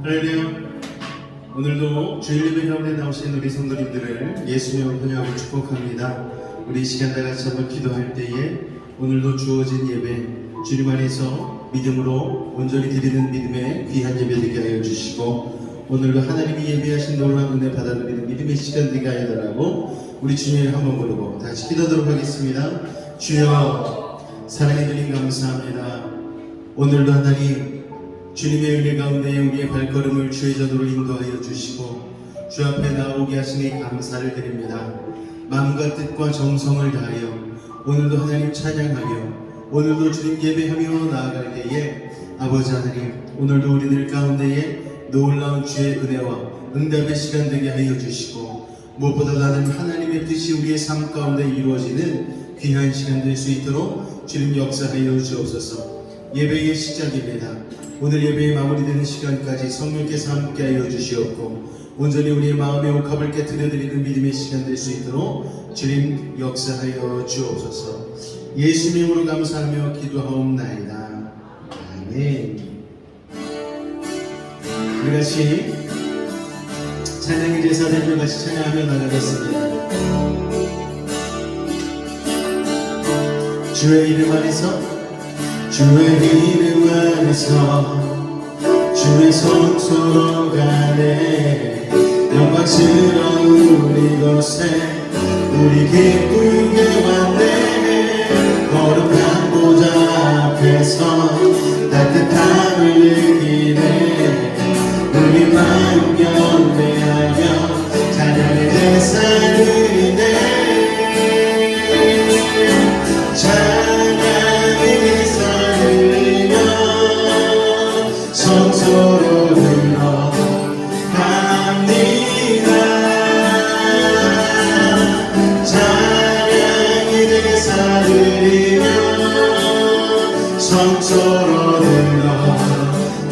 할렐루야. 오늘도 주일 예배 가운데 나오신 우리 성도님들을 예수님을 환영하고 축복합니다. 우리 이 시간 다 같이 한번 기도할 때에 오늘도 주어진 예배 주님 안에서 믿음으로 온전히 드리는 믿음의 귀한 예배 되게 하여 주시고, 오늘도 하나님이 예비하신 놀라운 은혜 받아들이는 믿음의 시간 되게 하여 달라고 우리 주님을 한번 부르고 다시 기도하도록 하겠습니다. 주여, 사랑해 주님 감사합니다. 오늘도 하나님 주님의 은혜 가운데 우리의 발걸음을 주의 전으로 인도하여 주시고 주 앞에 나오게 하시니 감사를 드립니다. 마음과 뜻과 정성을 다하여 오늘도 하나님 찬양하며 오늘도 주님 예배하며 나아갈 때에 아버지 하나님, 오늘도 우리들 가운데에 놀라운 주의 은혜와 응답의 시간 되게 하여 주시고, 무엇보다 나는 하나님의 뜻이 우리의 삶 가운데 이루어지는 귀한 시간 될 수 있도록 주님 역사하여 주옵소서. 예배의 시작입니다. 오늘 예배의 마무리되는 시간까지 성령께서 함께하여 주시옵고 온전히 우리의 마음의 옥합을 깨트려드리는 믿음의 시간 될 수 있도록 주님 역사하여 주옵소서. 예수 이름으로 감사하며 기도하옵나이다. 아멘. 우리 같이 찬양의 제사들과 같이 찬양하며 나가겠습니다. 주의 이름 안에서, 주의 이름 안에서 주의 성소로 가네. 영광스러운 이곳에 우리 기쁘게 왔네. 거룩한 보좌 앞에서 따뜻함을 느끼네. 우리 마음 경배하며 찬양의 제사를 드리네. 찬양의 제사를 드리며 성소로 들어갑니다. 찬양의 제사를 드리며 성소로 들어갑니다.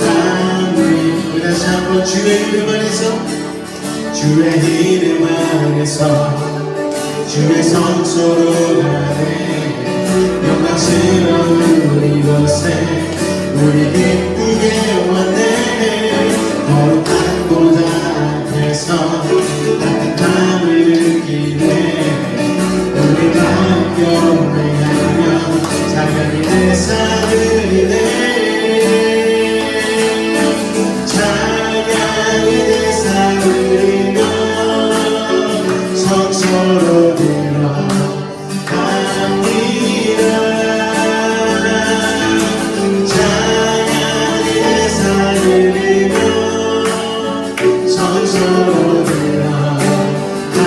다시 한번 주의 이름 안에서, 주의 이름 안에서 주의 성소로 가네. 영광스러운 이곳에 우리 기쁘게 왔네. 거룩한 보좌 앞에서 따뜻함을 느끼네. 우리 마음 경배하며 찬양의 제사를 드리네. 찬양의 제사를 드리며 성소로 들어갑니다. 찬양의 제사를 드리며 성소로 들어갑니다.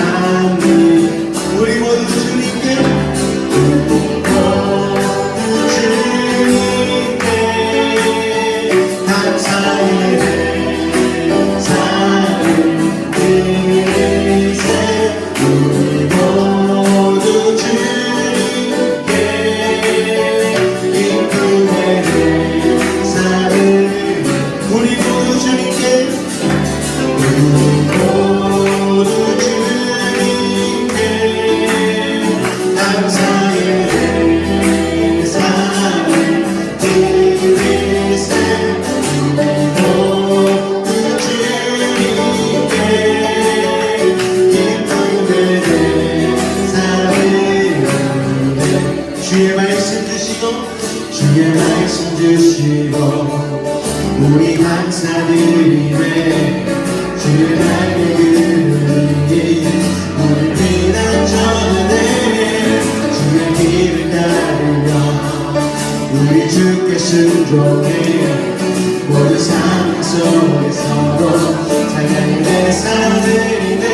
우리 모두 주님께, 주의 말씀 주시고 우리 감사드리네. 주의 날개 그늘이 우리 피난 전에 주의 길을 따르며 우리 주께 순종해. 모든 삶 속에 서로 찬양의 제사 드리네.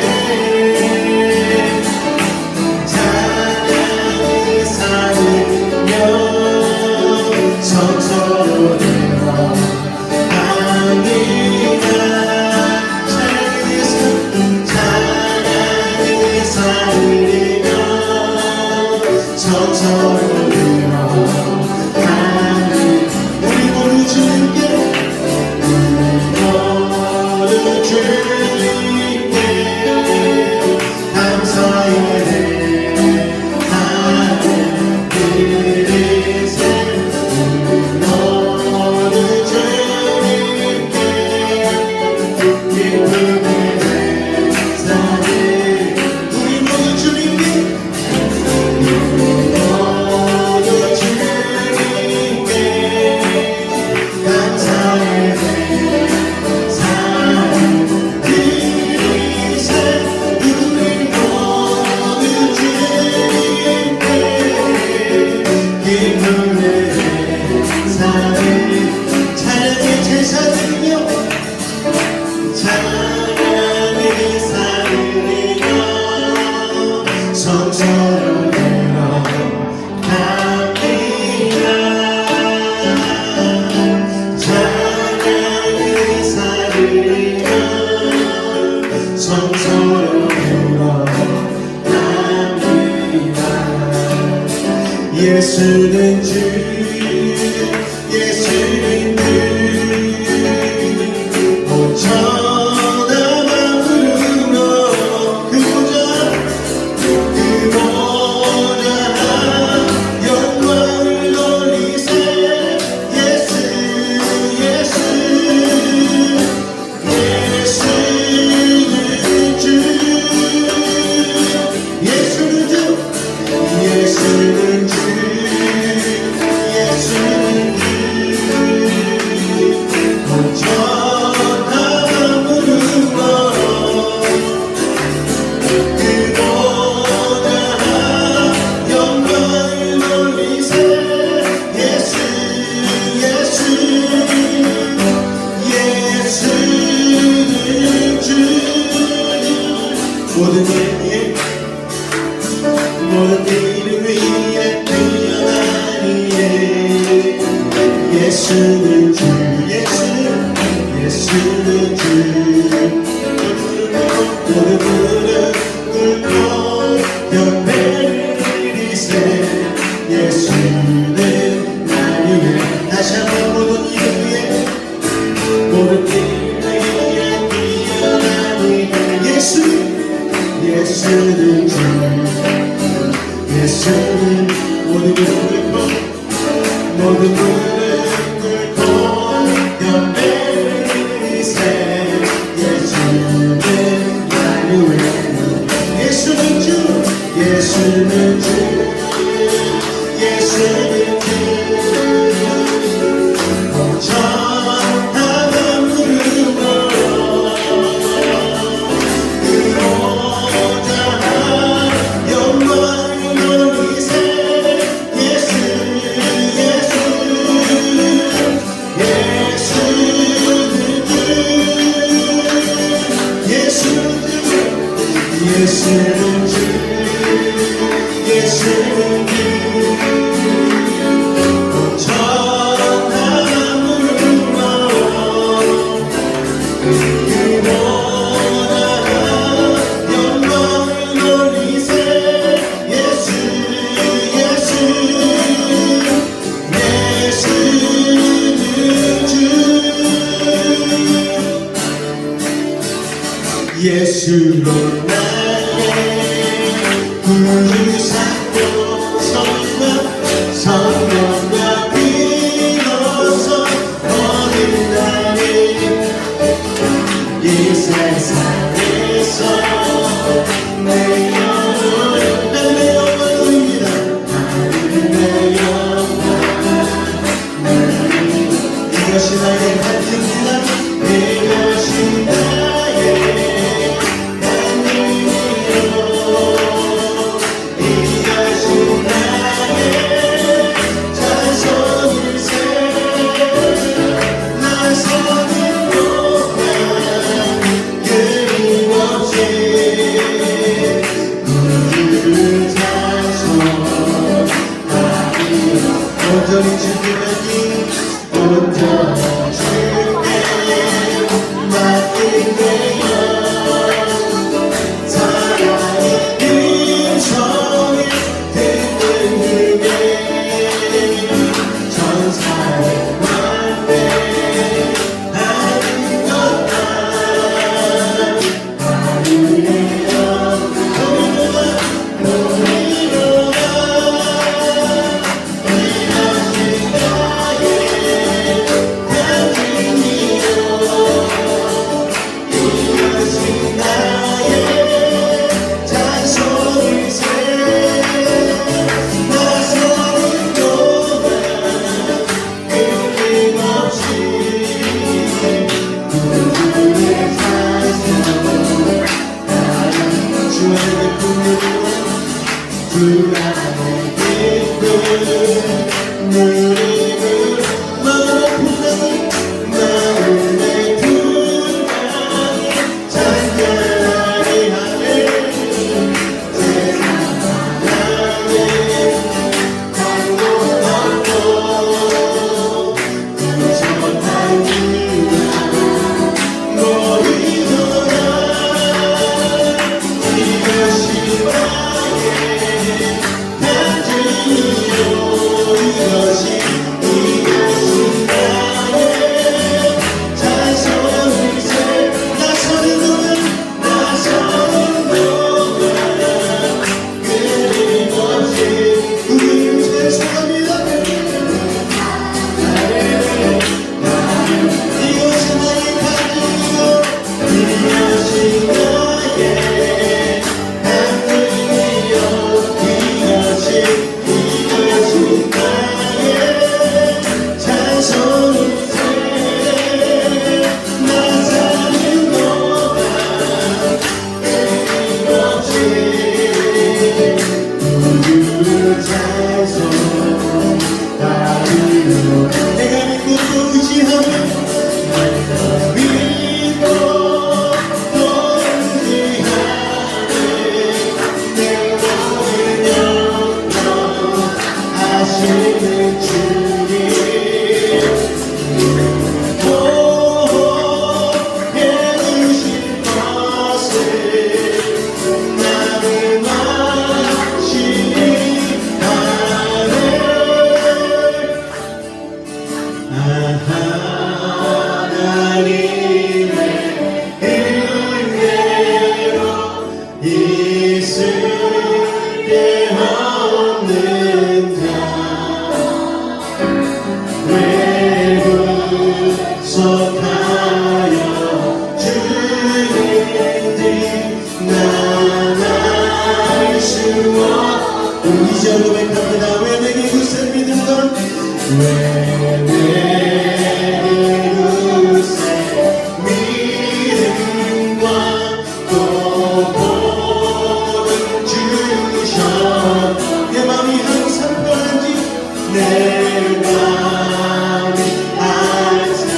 성소로 들어갑니다. 찬양의 제사를 드리며 성소로 들어갑니다. 우리 모두 주님께 예수는 주 예수는 주 천하만 부르며 그보자 영광을 돌리세 예수 예수 예수는 주 예수는 주 예수는 주 예수는 주 천하만 부르며 그보다 영광을 돌리세 예수 예수 예수는 주 모든 일 모든 이름 위에 뛰어나니에 예수는 주 예수는 주 모든 무릎 꿇고 경배를 드리세 예수는 날 위해 다시 한번 모든 이름 위에 모든 이름 위에 뛰어나니에 예수는 주 예수는 모든 무릎 꿇고 모든 무릎 꿇고 경배를 드리세 예수는 날 위해 예수는 주 예수는 주 예수는 주 천하만 부르며 예수는 주 예수는 주 천하만 부르며 그보다 영광을 돌리세 예수 예수 예수는 주 예수로 구주 삼고 성령과 비로소 모든 날이 이 세상에서 내 영혼 내 영혼입니다 내 영혼 이것이 나의 반증이다 이것이 나의 온전히 주께 맡기네요 사랑의 음성이 듣는 그게 천사의 만배 하는 것 아니에요 그 안에 기쁜 누리는 마음의 풍랑이 잔잔하게 하네 세상 바람에 강동하고 구속한 이가 모이더라 이것이 나의 반증이요 왜 내게 우세 믿음과 또 복을 주셔 내 맘이 항상 떠난지 내 맘이 항상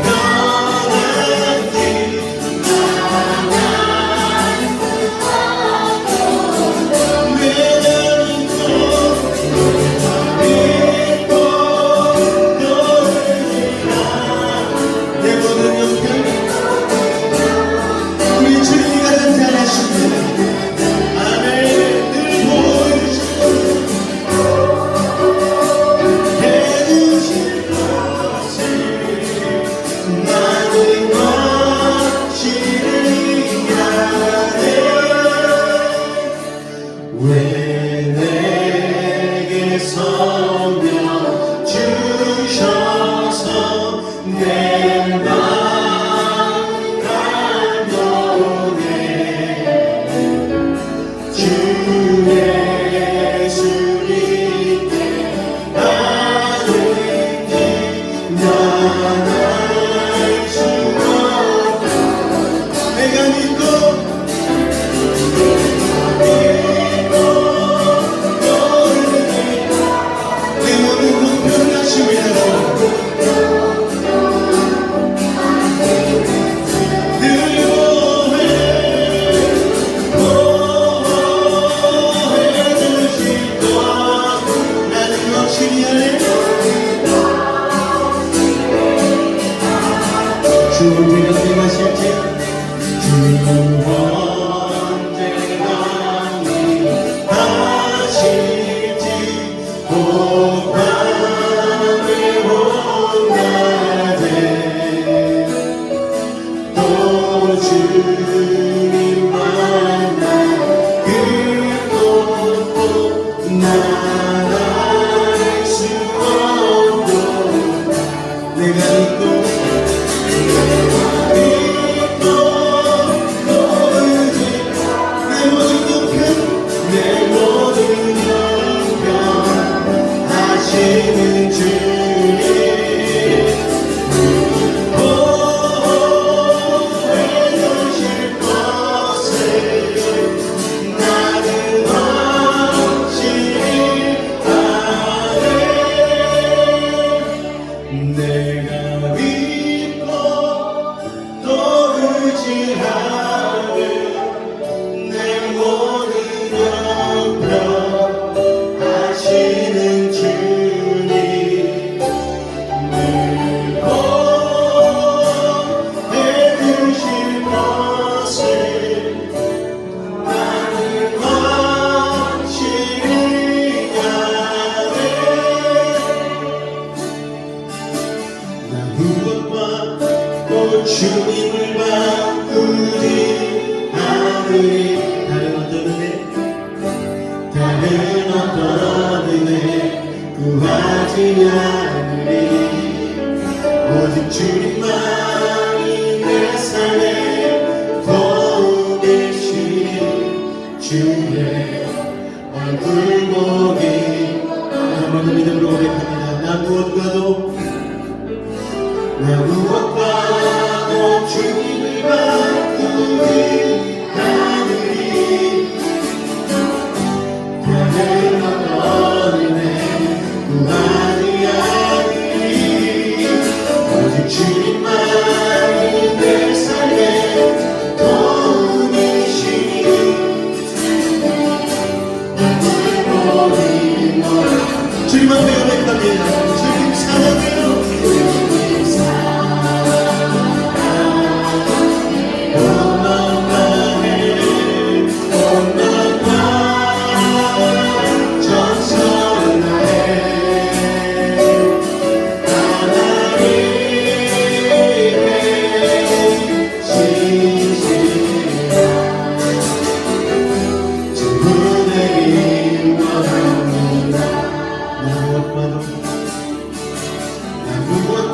떠난지 왜 내 모든 영광 우리 주님이 가장 잘하십니다. 아멘. 늘 보여주시고 해주실 것을 나는 확실히하네. 왜 내게 성령 주셔서 내 맘 감동해 주 예수님께 하는지 난 알 수 없다. 내가 믿고 내 모든 공평한 하심이라고 주 언제가 임하실지 주 언제가 임하실지 복밤에 온낮에 또 주님 만나 그 곳도 나갈 수 없도록 내가 믿고 내 모든 영광 하시는 주님 보호해주실 것을 나는 확실히 아네. 내가 믿고 또 의지하는 내 모든 영광 하시는 주님 늘 보호해주실 것을 나는 확실히 아네. 나 무엇과 또 주님을 바꾸지 않으리. 다른 어떤 은혜 구하지 않으리. 오직 주님만이 내 삶의 도우시니 주의 얼굴 보기 한 번 더 믿음으로 고백합니다. 나 무엇과도 주님을 바꾸지 않으리. 다른 어떤 은혜 구하지 않으리. 오직 주님만이 내 삶의 도우시니 주님 앞에 고백합니다. 주님 사랑해요.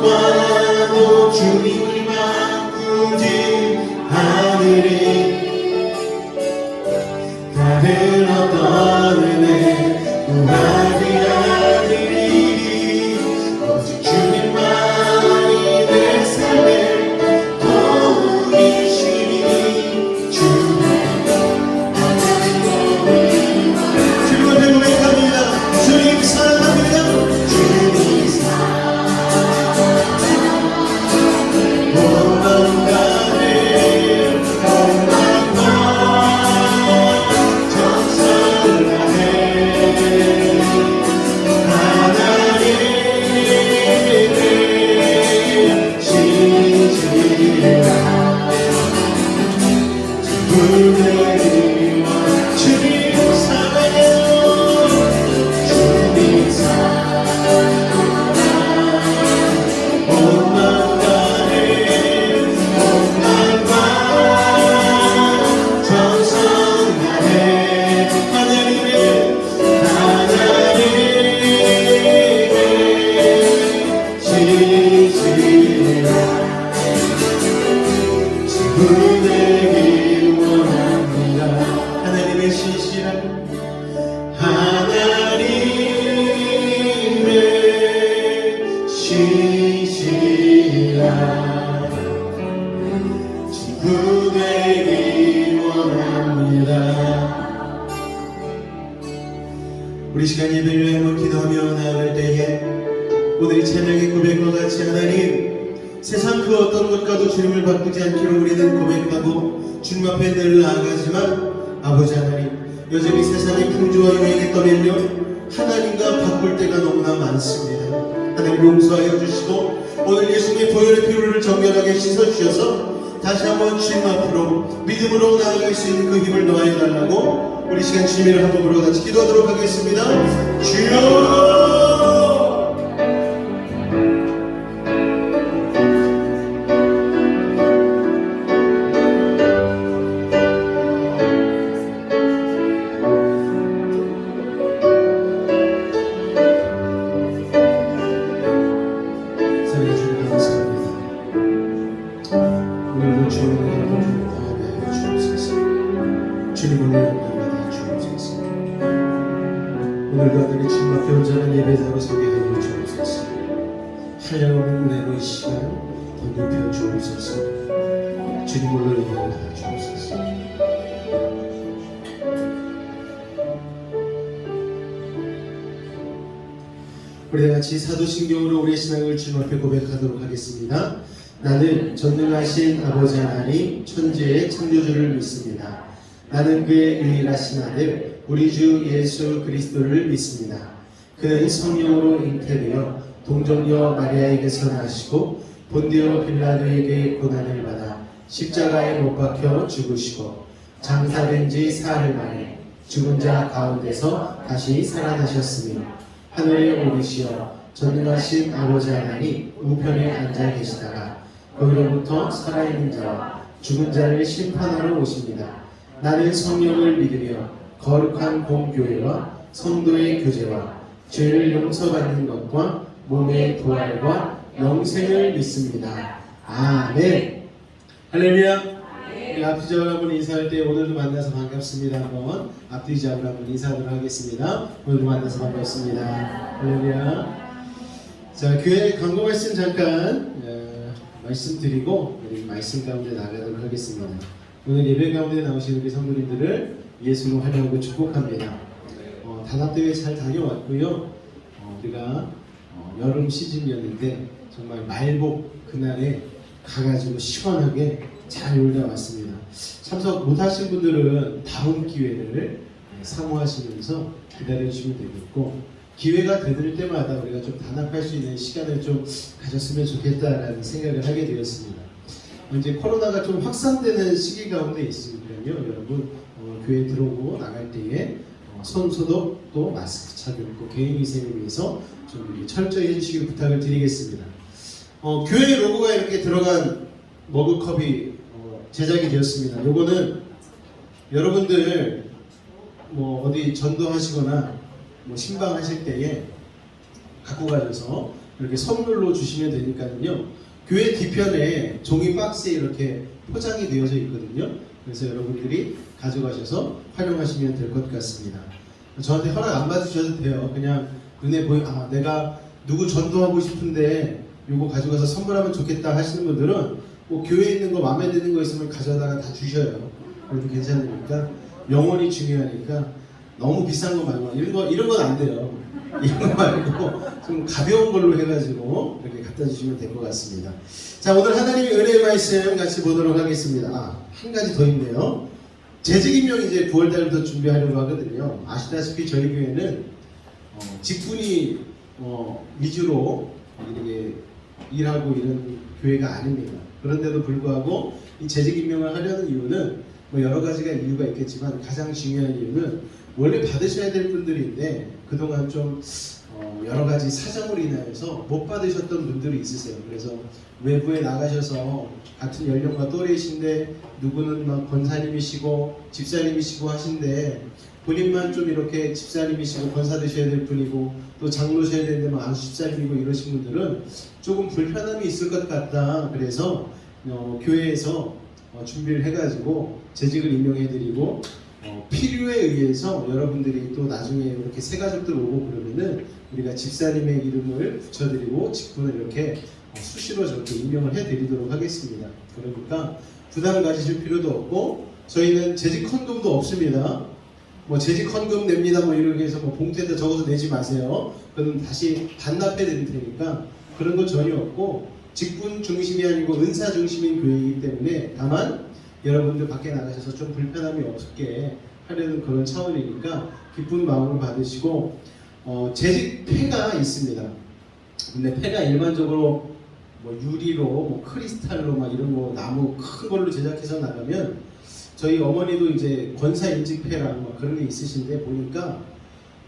무엇과도 주님을 바꾸지 않으리. 다른 어떤 은혜 구하지 않으리. 신실한 친구 되기 원합니다. 우리 시간 예배를 한번 기도하며 나아갈 때에 오늘 이 찬양의 고백과 같이 하나님, 세상 그 어떤 것과도 주님을 바꾸지 않기로 우리는 고백하고 주님 앞에 늘 나아가지만 아버지 하나님, 여전히 세상의 풍조와 유행에 떠밀려 하나님과 바꿀 때가 너무나 많습니다. 하나님 용서하여 주시고 오늘 예수님의 보혈의 피로를 정결하게 씻어주셔서 다시 한번 주님 앞으로 믿음으로 나아갈 수 있는 그 힘을 더하여 달라고 우리 시간 주님을 한번 부르고 같이 기도하도록 하겠습니다. 주여! 오늘도 하늘의 주님 앞에 온전한 예배자로 서게 하여 주옵소서. 한량없는 은혜로 이 시간 더 입혀 주옵소서. 주님을 의하여 주옵소서. 우리 같이 사도신경으로 우리의 신앙을 주님 앞에 고백하도록 하겠습니다. 나는 전능하신 아버지 하나님 천지의 창조주를 믿습니다. 나는 그의 유일하신 아들 우리 주 예수 그리스도를 믿습니다. 그는 성령으로 잉태되어 동정녀 마리아에게서 나시고 본디오 빌라도에게 고난을 받아 십자가에 못 박혀 죽으시고 장사된 지 사흘 만에 죽은 자 가운데서 다시 살아나셨으니 하늘에 오르시어 전능하신 아버지 하나님 우편에 앉아 계시다가 거기로부터 살아있는 자와 죽은 자를 심판하러 오십니다. 나는 성령을 믿으며 거룩한 공교회와 성도의 교제와 죄를 용서받는 것과 몸의 부활과 영생을 믿습니다. 아멘. 할렐루야. 우리 앞뒤 잡으로 한번 인사할 때 오늘도 만나서 반갑습니다. 한번 앞뒤 잡으로 한번 인사하도록 하겠습니다. 오늘도 만나서 반갑습니다. 할렐루야. 자, 교회 광고 말씀 잠깐 말씀드리고 우리 말씀 가운데 나가도록 하겠습니다. 오늘 예배 가운데 나오신 우리 성도님들을 예수로 환영하고 축복합니다. 단합대회 잘 다녀왔고요. 우리가 여름 시즌이었는데 정말 말복 그날에 가가지고 시원하게 잘 놀다 왔습니다. 참석 못하신 분들은 다음 기회를 사모하시면서 기다려주시면 되겠고, 기회가 되들 때마다 우리가 좀 단합할 수 있는 시간을 좀 가졌으면 좋겠다라는 생각을 하게 되었습니다. 이제 코로나가 좀 확산되는 시기 가운데 있으니까요, 여러분 교회 들어오고 나갈 때에 손 소독 또 마스크 착용 또 개인위생을 위해서 좀 철저히 해주시길 부탁을 드리겠습니다. 교회 로고가 이렇게 들어간 머그컵이 제작이 되었습니다. 요거는 여러분들 뭐 어디 전도하시거나 뭐 신방하실 때에 갖고 가셔서 이렇게 선물로 주시면 되니까요. 교회 뒤편에 종이 박스에 이렇게 포장이 되어져 있거든요. 그래서 여러분들이 가져가셔서 활용하시면 될 것 같습니다. 저한테 허락 안 받으셔도 돼요. 그냥 눈에 내가 누구 전도하고 싶은데 요거 가져가서 선물하면 좋겠다 하시는 분들은 뭐 교회에 있는 거 마음에 드는 거 있으면 가져다가 다 주셔요. 그래도 괜찮으니까. 영혼이 중요하니까 너무 비싼 거 말고 이런 건 안 돼요. 이런 거 말고 좀 가벼운 걸로 해가지고 이렇게 갖다 주시면 될 것 같습니다. 자, 오늘 하나님의 은혜의 말씀 같이 보도록 하겠습니다. 한 가지 더 있네요. 재직임명 이제 9월달부터 준비하려고 하거든요. 아시다시피 저희 교회는 직분이 위주로 이렇게 일하고 이런 교회가 아닙니다. 그런데도 불구하고 이 재직임명을 하려는 이유는 뭐 여러 가지가 이유가 있겠지만 가장 중요한 이유는 원래 받으셔야 될 분들인데 그동안 좀 여러 가지 사정으로 인하여서 못 받으셨던 분들이 있으세요. 그래서 외부에 나가셔서 같은 연령과 또래이신데 누구는 막 권사님이시고 집사님이시고 하신데 본인만 좀 이렇게 집사님이시고 권사 되셔야 될 분이고 또 장로셔야 되는데 막 안수 집사님이고 이러신 분들은 조금 불편함이 있을 것 같다. 그래서 교회에서 준비를 해가지고 재직을 임명해드리고 필요에 의해서 여러분들이 또 나중에 이렇게 새 가족들 오고 그러면은 우리가 집사님의 이름을 붙여드리고 직분을 이렇게 수시로 저렇게 임명을 해드리도록 하겠습니다. 그러니까 부담 가지실 필요도 없고 저희는 재직 헌금도 없습니다. 뭐 재직 헌금 냅니다 뭐 이렇게 해서 뭐 봉투에다 적어서 내지 마세요. 그럼 다시 반납해 드릴 테니까 그런 거 전혀 없고 직분 중심이 아니고 은사 중심인 교회이기 때문에 다만 여러분들 밖에 나가셔서 좀 불편함이 없게 하려는 그런 차원이니까 기쁜 마음으로 받으시고 재직 폐가 있습니다. 근데 폐가 일반적으로 뭐 유리로 뭐 크리스탈로 막 이런 거 나무 큰 걸로 제작해서 나가면 저희 어머니도 이제 권사 인직패랑 막 그런 게 있으신데 보니까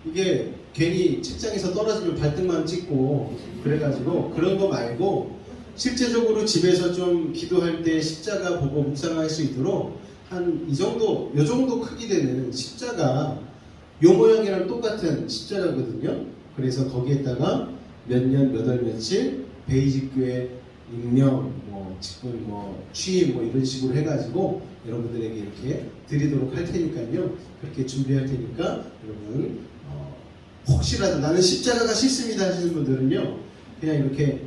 이게 괜히 책장에서 떨어지면 발등만 찍고 그래가지고 그런 거 말고 실제적으로 집에서 좀 기도할 때 십자가 보고 묵상할 수 있도록 한 요 정도 크기 되는 십자가 요 모양이랑 똑같은 십자가거든요. 그래서 거기에다가 몇 년 몇 월 며칠 베이직교회 임명, 뭐 직분, 뭐 취임, 뭐 이런 식으로 해가지고 여러분들에게 이렇게 드리도록 할 테니까요. 그렇게 준비할 테니까 여러분 혹시라도 나는 십자가가 싫습니다 하시는 분들은요, 그냥 이렇게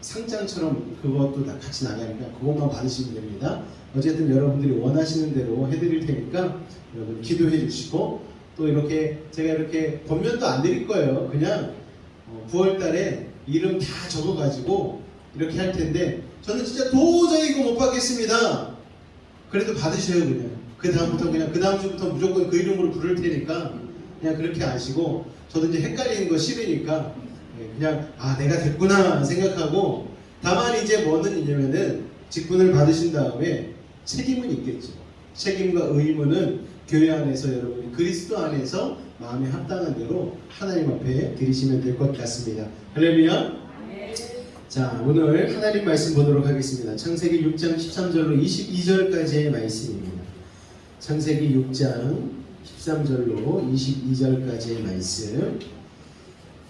상장처럼 그것도 다 같이 나가니까 그것만 받으시면 됩니다. 어쨌든 여러분들이 원하시는 대로 해드릴 테니까 여러분 기도해 주시고 또 이렇게 제가 이렇게 권면도 안 드릴 거예요. 그냥 9월달에 이름 다 적어가지고 이렇게 할 텐데 저는 진짜 도저히 이거 못 받겠습니다. 그래도 받으셔요 그냥. 그 다음부터 그냥 그 다음 주부터 무조건 그 이름으로 부를 테니까 그냥 그렇게 아시고 저도 이제 헷갈리는 거 싫으니까 그냥 내가 됐구나 생각하고 다만 이제 뭐는 있냐면은 직분을 받으신 다음에 책임은 있겠죠. 책임과 의무는 교회 안에서 여러분이 그리스도 안에서 마음에 합당한 대로 하나님 앞에 드리시면 될 것 같습니다. 할렐루야. 자, 오늘 하나님 말씀 보도록 하겠습니다. 창세기 6장 13절로 22절까지의 말씀입니다. 창세기 6장 13절로 22절까지의 말씀.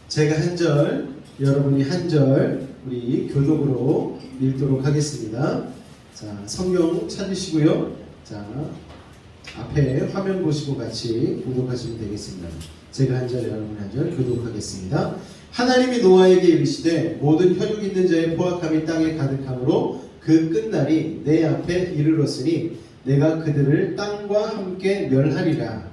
제가 한 절, 여러분이 한 절, 우리 교독으로 읽도록 하겠습니다. 자, 성경 찾으시고요. 자, 앞에 화면 보시고 같이 교독하시면 되겠습니다. 제가 한 절, 여러분 한 절 교독하겠습니다. 하나님이 노아에게 이르시되 모든 혈육 있는 자의 포악함이 땅에 가득함으로 그 끝날이 내 앞에 이르렀으니 내가 그들을 땅과 함께 멸하리라.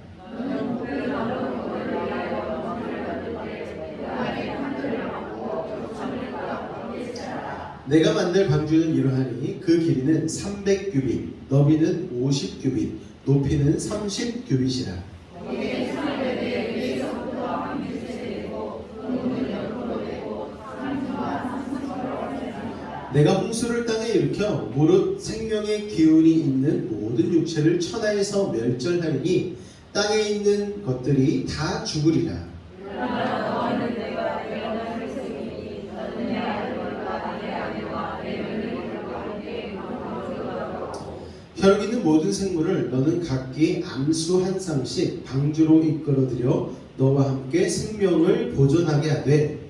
내가 만들 방주는 이러하니 그 길이는 300규빗, 너비는 50규빗, 높이는 30규빗이라. 내가 홍수를 땅에 일으켜 무릇 생명의 기운이 있는 모든 육체를 천하에서 멸절하리니 땅에 있는 것들이 다 죽으리라. 혈육 있는 모든 생물을 너는 각기 암수 한 쌍씩 방주로 이끌어들여 너와 함께 생명을 보존하게 하되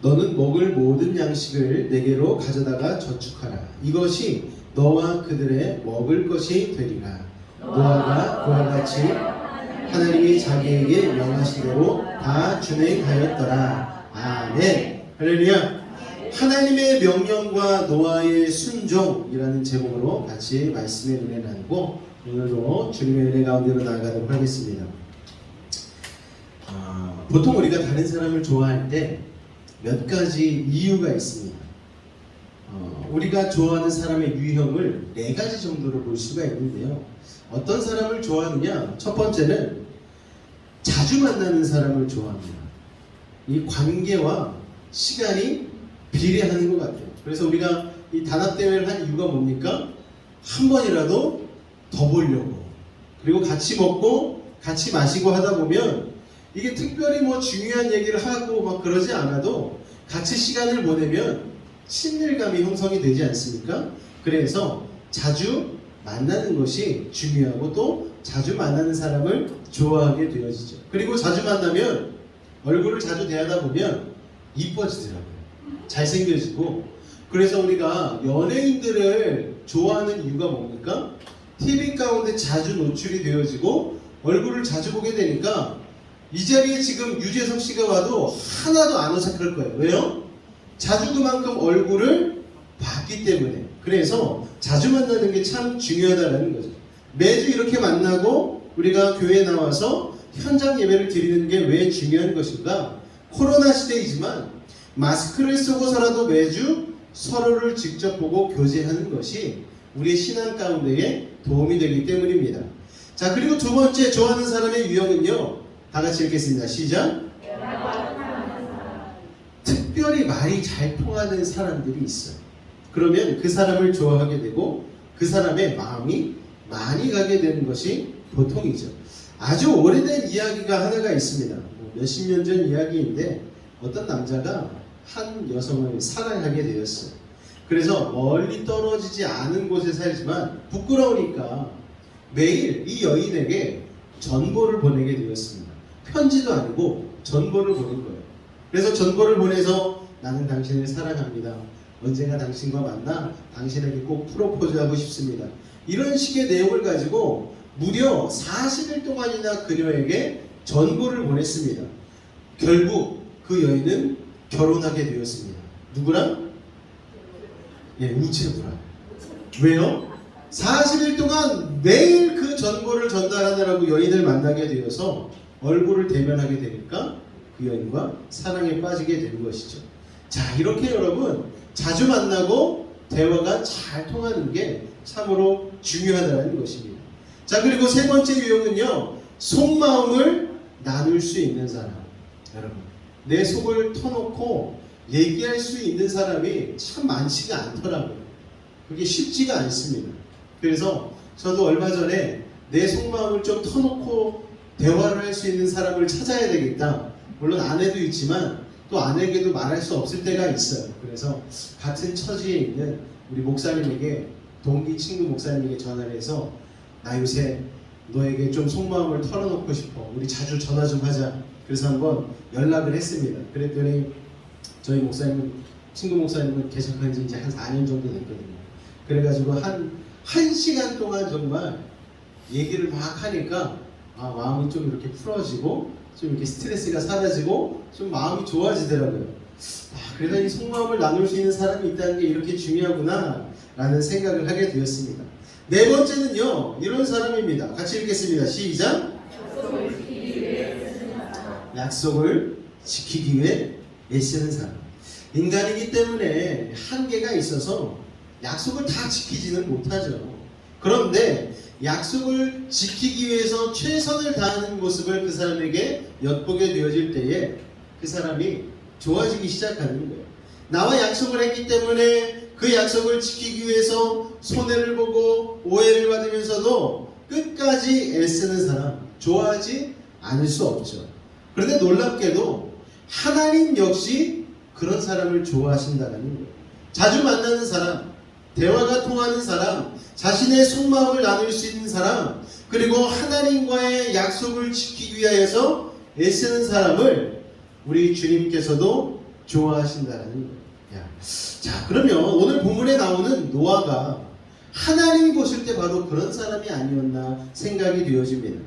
너는 먹을 모든 양식을 내게로 가져다가 저축하라. 이것이 너와 그들의 먹을 것이 되리라. 노아가 그와 같이 하나님이 자기에게 명하신 대로 다 준행하였더라. 아멘. 할렐루야. 하나님의 명령과 노아의 순종이라는 제목으로 같이 말씀의 은혜 나누고 오늘도 주님의 은혜 가운데로 나아가도록 하겠습니다. 보통 우리가 다른 사람을 좋아할 때 몇 가지 이유가 있습니다. 우리가 좋아하는 사람의 유형을 4가지 정도로 볼 수가 있는데요. 어떤 사람을 좋아하느냐? 첫 번째는 자주 만나는 사람을 좋아합니다. 이 관계와 시간이 비례하는 것 같아요. 그래서 우리가 이 단합대회를 한 이유가 뭡니까? 한 번이라도 더 보려고, 그리고 같이 먹고 같이 마시고 하다 보면 이게 특별히 뭐 중요한 얘기를 하고 막 그러지 않아도 같이 시간을 보내면 친밀감이 형성이 되지 않습니까? 그래서 자주 만나는 것이 중요하고 또 자주 만나는 사람을 좋아하게 되어지죠. 그리고 자주 만나면 얼굴을 자주 대하다 보면 이뻐지더라고요. 잘생겨지고 그래서 우리가 연예인들을 좋아하는 이유가 뭡니까? TV 가운데 자주 노출이 되어지고 얼굴을 자주 보게 되니까 이 자리에 지금 유재석 씨가 와도 하나도 안 어색할 거예요. 왜요? 자주 그만큼 얼굴을 봤기 때문에. 그래서 자주 만나는 게 참 중요하다는 거죠. 매주 이렇게 만나고 우리가 교회에 나와서 현장 예배를 드리는 게 왜 중요한 것인가? 코로나 시대이지만 마스크를 쓰고서라도 매주 서로를 직접 보고 교제하는 것이 우리의 신앙 가운데에 도움이 되기 때문입니다. 자, 그리고 두 번째 좋아하는 사람의 유형은요. 다 같이 읽겠습니다. 시작. 특별히 말이 잘 통하는 사람들이 있어요. 그러면 그 사람을 좋아하게 되고 그 사람의 마음이 많이 가게 되는 것이 보통이죠. 아주 오래된 이야기가 하나가 있습니다. 몇십 년 전 이야기인데 어떤 남자가 한 여성을 사랑하게 되었어요. 그래서 멀리 떨어지지 않은 곳에 살지만 부끄러우니까 매일 이 여인에게 전보를 보내게 되었습니다. 편지도 아니고 전보를 보낸 거예요. 그래서 전보를 보내서 나는 당신을 사랑합니다. 언젠가 당신과 만나 당신에게 꼭 프로포즈하고 싶습니다. 이런 식의 내용을 가지고 무려 40일 동안이나 그녀에게 전보를 보냈습니다. 결국 그 여인은 결혼하게 되었습니다. 누구랑? 예, 우체부랑. 왜요? 40일 동안 매일 그 전보를 전달하느라고 여인을 만나게 되어서 얼굴을 대면하게 되니까 그 여인과 사랑에 빠지게 된 것이죠. 자, 이렇게 여러분 자주 만나고 대화가 잘 통하는 게 참으로 중요하다는 것입니다. 자, 그리고 세 번째 유형은요, 속마음을 나눌 수 있는 사람. 여러분, 내 속을 터놓고 얘기할 수 있는 사람이 참 많지가 않더라고요. 그게 쉽지가 않습니다. 그래서 저도 얼마 전에 내 속마음을 좀 터놓고 대화를 할 수 있는 사람을 찾아야 되겠다. 물론 아내도 있지만 또 아내에게도 말할 수 없을 때가 있어요. 그래서 같은 처지에 있는 우리 목사님에게, 동기 친구 목사님에게 전화를 해서 나 요새 너에게 좀 속마음을 털어놓고 싶어. 우리 자주 전화 좀 하자. 그래서 한번 연락을 했습니다. 그랬더니 저희 목사님은, 친구 목사님은 개척한 지 이제 한 4년 정도 됐거든요. 그래가지고 한 시간 동안 정말 얘기를 막 하니까 마음이 좀 이렇게 풀어지고 좀 이렇게 스트레스가 사라지고 좀 마음이 좋아지더라고요. 그래서 이 속마음을 나눌 수 있는 사람이 있다는 게 이렇게 중요하구나 라는 생각을 하게 되었습니다. 네 번째는요, 이런 사람입니다. 같이 읽겠습니다. 시작. 약속을 지키기 위해 애쓰는 사람. 인간이기 때문에 한계가 있어서 약속을 다 지키지는 못하죠. 그런데 약속을 지키기 위해서 최선을 다하는 모습을 그 사람에게 엿보게 되어질 때에 그 사람이 좋아지기 시작하는 거예요. 나와 약속을 했기 때문에 그 약속을 지키기 위해서 손해를 보고 오해를 받으면서도 끝까지 애쓰는 사람, 좋아하지 않을 수 없죠. 그런데 놀랍게도 하나님 역시 그런 사람을 좋아하신다는 거예요. 자주 만나는 사람, 대화가 통하는 사람, 자신의 속마음을 나눌 수 있는 사람, 그리고 하나님과의 약속을 지키기 위하여서 애쓰는 사람을 우리 주님께서도 좋아하신다는 거예요. 자, 그러면 오늘 본문에 나오는 노아가 하나님이 보실 때 바로 그런 사람이 아니었나 생각이 되어집니다.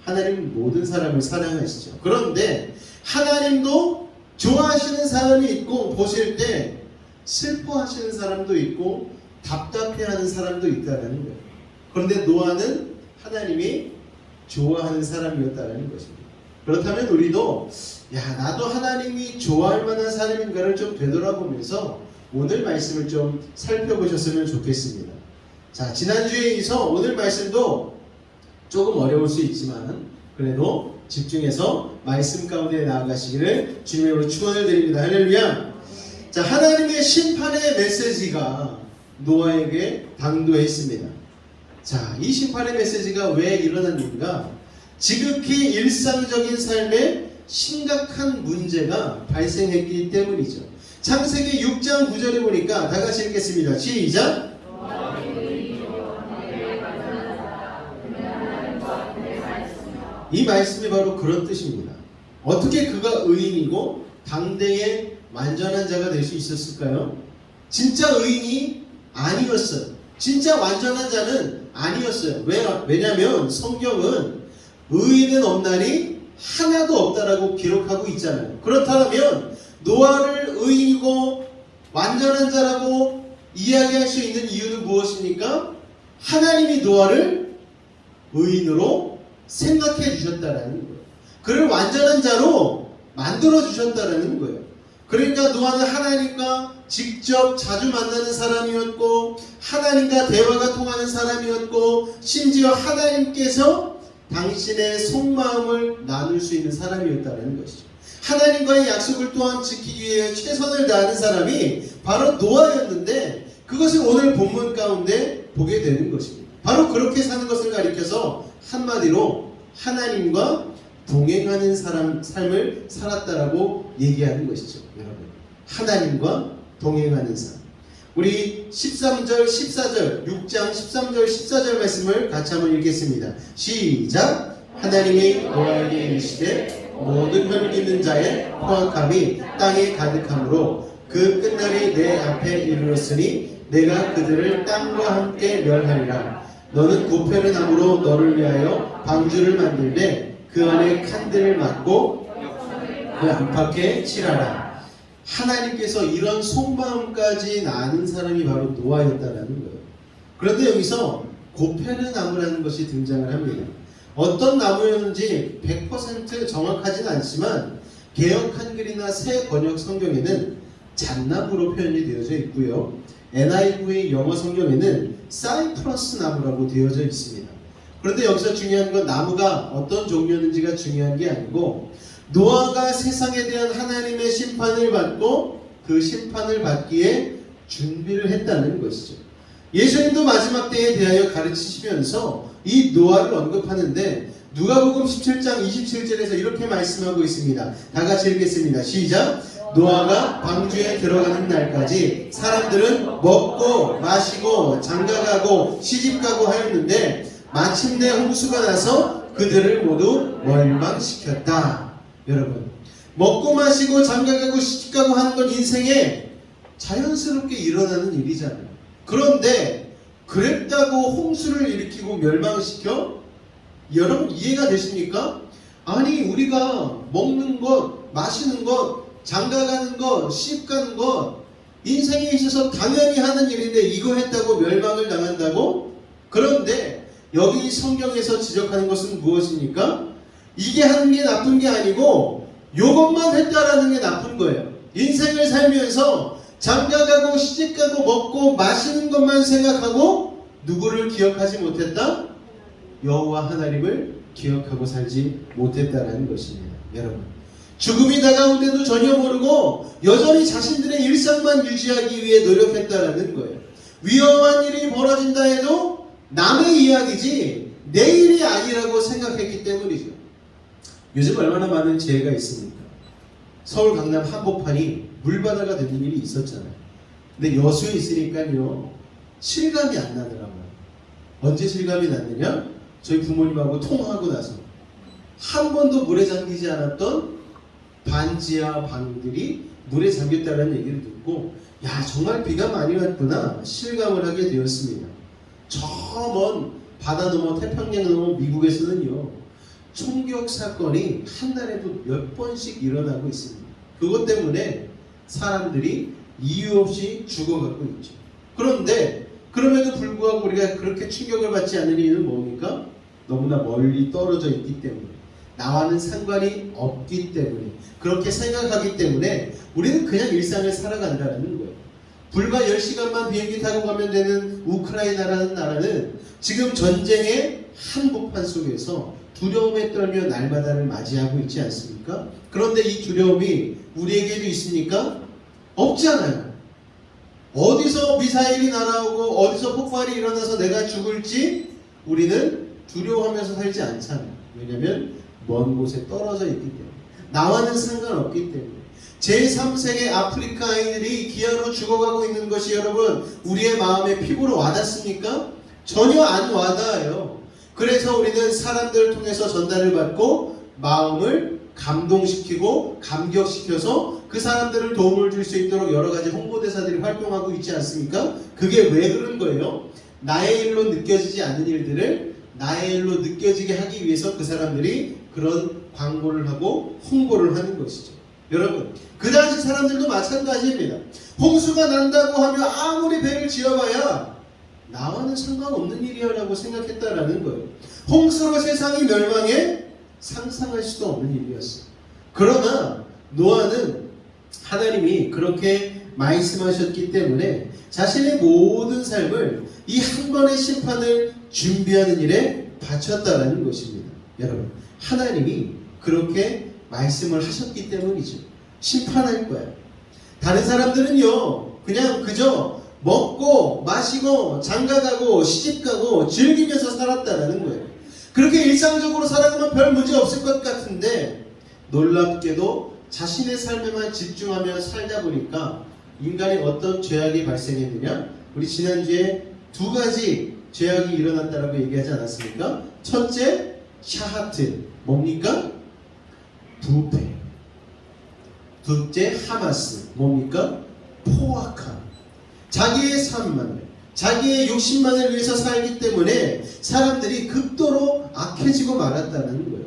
하나님은 모든 사람을 사랑하시죠. 그런데 하나님도 좋아하시는 사람이 있고 보실 때 슬퍼하시는 사람도 있고 답답해하는 사람도 있다는 거예요. 그런데 노아는 하나님이 좋아하는 사람이었다는 것입니다. 그렇다면 우리도 나도 하나님이 좋아할 만한 사람인가를 좀 되돌아보면서 오늘 말씀을 좀 살펴보셨으면 좋겠습니다. 자, 지난주에 이어서 오늘 말씀도 조금 어려울 수 있지만 그래도 집중해서 말씀 가운데 나아가시기를 주님으로 축원을 드립니다. 할렐루야. 자, 하나님의 심판의 메시지가 노아에게 당도했습니다. 자, 이 심판의 메시지가 왜 일어났는가? 지극히 일상적인 삶에 심각한 문제가 발생했기 때문이죠. 창세기 6장 9절에 보니까 다 같이 읽겠습니다. 시작. 이 말씀이 바로 그런 뜻입니다. 어떻게 그가 의인이고 당대의 완전한 자가 될 수 있었을까요? 진짜 의인이 아니었어요. 진짜 완전한 자는 아니었어요. 왜냐하면 성경은 의인은 없나니 하나도 없다라고 기록하고 있잖아요. 그렇다면 노아를 의인이고 완전한 자라고 이야기할 수 있는 이유는 무엇입니까? 하나님이 노아를 의인으로 생각해 주셨다라는 거예요. 그를 완전한 자로 만들어 주셨다라는 거예요. 그러니까 노아는 하나님과 직접 자주 만나는 사람이었고, 하나님과 대화가 통하는 사람이었고, 심지어 하나님께서 당신의 속마음을 나눌 수 있는 사람이었다는 것이죠. 하나님과의 약속을 또한 지키기 위해 최선을 다하는 사람이 바로 노아였는데, 그것을 오늘 본문 가운데 보게 되는 것입니다. 바로 그렇게 사는 것을 가리켜서 한마디로 하나님과 동행하는 삶을 살았다라고 얘기하는 것이죠. 여러분, 하나님과 동행하는 삶. 우리 13절, 14절, 6장 13절, 14절 말씀을 같이 한번 읽겠습니다. 시작! 하나님이 노아에게 이르시되 모든 혈육 있는 자의 포악함이 땅에 가득함으로 그 끝날이 내 앞에 이르렀으니 내가 그들을 땅과 함께 멸하리라. 너는 고페르나무로 너를 위하여 방주를 만들되 그 안에 칸들을 막고 그 안팎에 칠하라. 하나님께서 이런 속마음까지 아는 사람이 바로 노아였다라는 거예요. 그런데 여기서 고페르나무라는 것이 등장을 합니다. 어떤 나무였는지 100% 정확하진 않지만 개역 한글이나 새 번역 성경에는 잣나무로 표현이 되어져 있고요. NIV 영어 성경에는 사이프러스 나무라고 되어져 있습니다. 그런데 여기서 중요한 건 나무가 어떤 종류였는지가 중요한 게 아니고, 노아가 세상에 대한 하나님의 심판을 받고 그 심판을 받기에 준비를 했다는 것이죠. 예수님도 마지막 때에 대하여 가르치시면서 이 노아를 언급하는데 누가복음 17장 27절에서 이렇게 말씀하고 있습니다. 다 같이 읽겠습니다. 시작! 노아가 방주에 들어가는 날까지 사람들은 먹고 마시고 장가가고 시집가고 하였는데 마침내 홍수가 나서 그들을 모두 멸망시켰다. 여러분, 먹고 마시고 장가가고 시집가고 하는 건 인생에 자연스럽게 일어나는 일이잖아요. 그런데 그랬다고 홍수를 일으키고 멸망시켜? 여러분 이해가 되십니까? 아니, 우리가 먹는 것, 마시는 것, 장가가는 것, 시집가는 것, 인생에 있어서 당연히 하는 일인데 이거 했다고 멸망을 당한다고? 그런데 여기 성경에서 지적하는 것은 무엇입니까? 이게 하는 게 나쁜 게 아니고 요것만 했다라는 게 나쁜 거예요. 인생을 살면서 장가가고 시집가고 먹고 마시는 것만 생각하고 누구를 기억하지 못했다? 여호와 하나님을 기억하고 살지 못했다라는 것입니다. 여러분, 죽음이 다가온데도 전혀 모르고 여전히 자신들의 일상만 유지하기 위해 노력했다라는 거예요. 위험한 일이 벌어진다 해도 남의 이야기지 내 일이 아니라고 생각했기 때문이죠. 요즘 얼마나 많은 재해가 있습니까? 서울 강남 한복판이 물바다가 되는 일이 있었잖아요. 근데 여수에 있으니까요, 실감이 안 나더라고요. 언제 실감이 났느냐? 저희 부모님하고 통화하고 나서 한 번도 물에 잠기지 않았던 반지하 방들이 물에 잠겼다는 얘기를 듣고, 야, 정말 비가 많이 왔구나 실감을 하게 되었습니다. 저 먼 바다 넘어 태평양 넘어 미국에서는요, 총격 사건이 한 달에도 몇 번씩 일어나고 있습니다. 그것 때문에 사람들이 이유 없이 죽어가고 있죠. 그런데 그럼에도 불구하고 우리가 그렇게 충격을 받지 않는 이유는 뭡니까? 너무나 멀리 떨어져 있기 때문에, 나와는 상관이 없기 때문에, 그렇게 생각하기 때문에 우리는 그냥 일상을 살아간다는 거예요. 불과 10시간만 비행기 타고 가면 되는 우크라이나라는 나라는 지금 전쟁의 한복판 속에서 두려움에 떨며 날마다를 맞이하고 있지 않습니까? 그런데 이 두려움이 우리에게도 있습니까? 없잖아요. 어디서 미사일이 날아오고 어디서 폭발이 일어나서 내가 죽을지 우리는 두려워하면서 살지 않잖아요. 왜냐하면 먼 곳에 떨어져 있기 때문에, 나와는 상관없기 때문에. 제3세계 아프리카 아이들이 기아로 죽어가고 있는 것이 여러분 우리의 마음에 피부로 와닿습니까? 전혀 안 와닿아요. 그래서 우리는 사람들을 통해서 전달을 받고 마음을 감동시키고 감격시켜서 그 사람들을 도움을 줄 수 있도록 여러 가지 홍보대사들이 활동하고 있지 않습니까? 그게 왜 그런 거예요? 나의 일로 느껴지지 않는 일들을 나의 일로 느껴지게 하기 위해서 그 사람들이 그런 광고를 하고 홍보를 하는 것이죠. 여러분, 그 당시 사람들도 마찬가지입니다. 홍수가 난다고 하면 아무리 배를 지어봐야 나와는 상관없는 일이야 라고 생각했다라는 거예요. 홍수로 세상이 멸망해 상상할 수도 없는 일이었어요. 그러나 노아는 하나님이 그렇게 말씀하셨기 때문에 자신의 모든 삶을 이 한 번의 심판을 준비하는 일에 바쳤다라는 것입니다. 여러분, 하나님이 그렇게 말씀을 하셨기 때문이죠. 심판할 거야. 다른 사람들은요, 그냥 그저 먹고 마시고 장가가고 시집가고 즐기면서 살았다라는 거예요. 그렇게 일상적으로 살아가면 별 문제 없을 것 같은데 놀랍게도 자신의 삶에만 집중하며 살다 보니까 인간이 어떤 죄악이 발생했느냐? 우리 지난주에 두 가지 죄악이 일어났다라고 얘기하지 않았습니까? 첫째, 샤하트. 뭡니까? 부패. 둘째, 하마스. 뭡니까? 포악함. 자기의 삶만을, 자기의 욕심만을 위해서 살기 때문에 사람들이 극도로 악해지고 말았다는 거예요.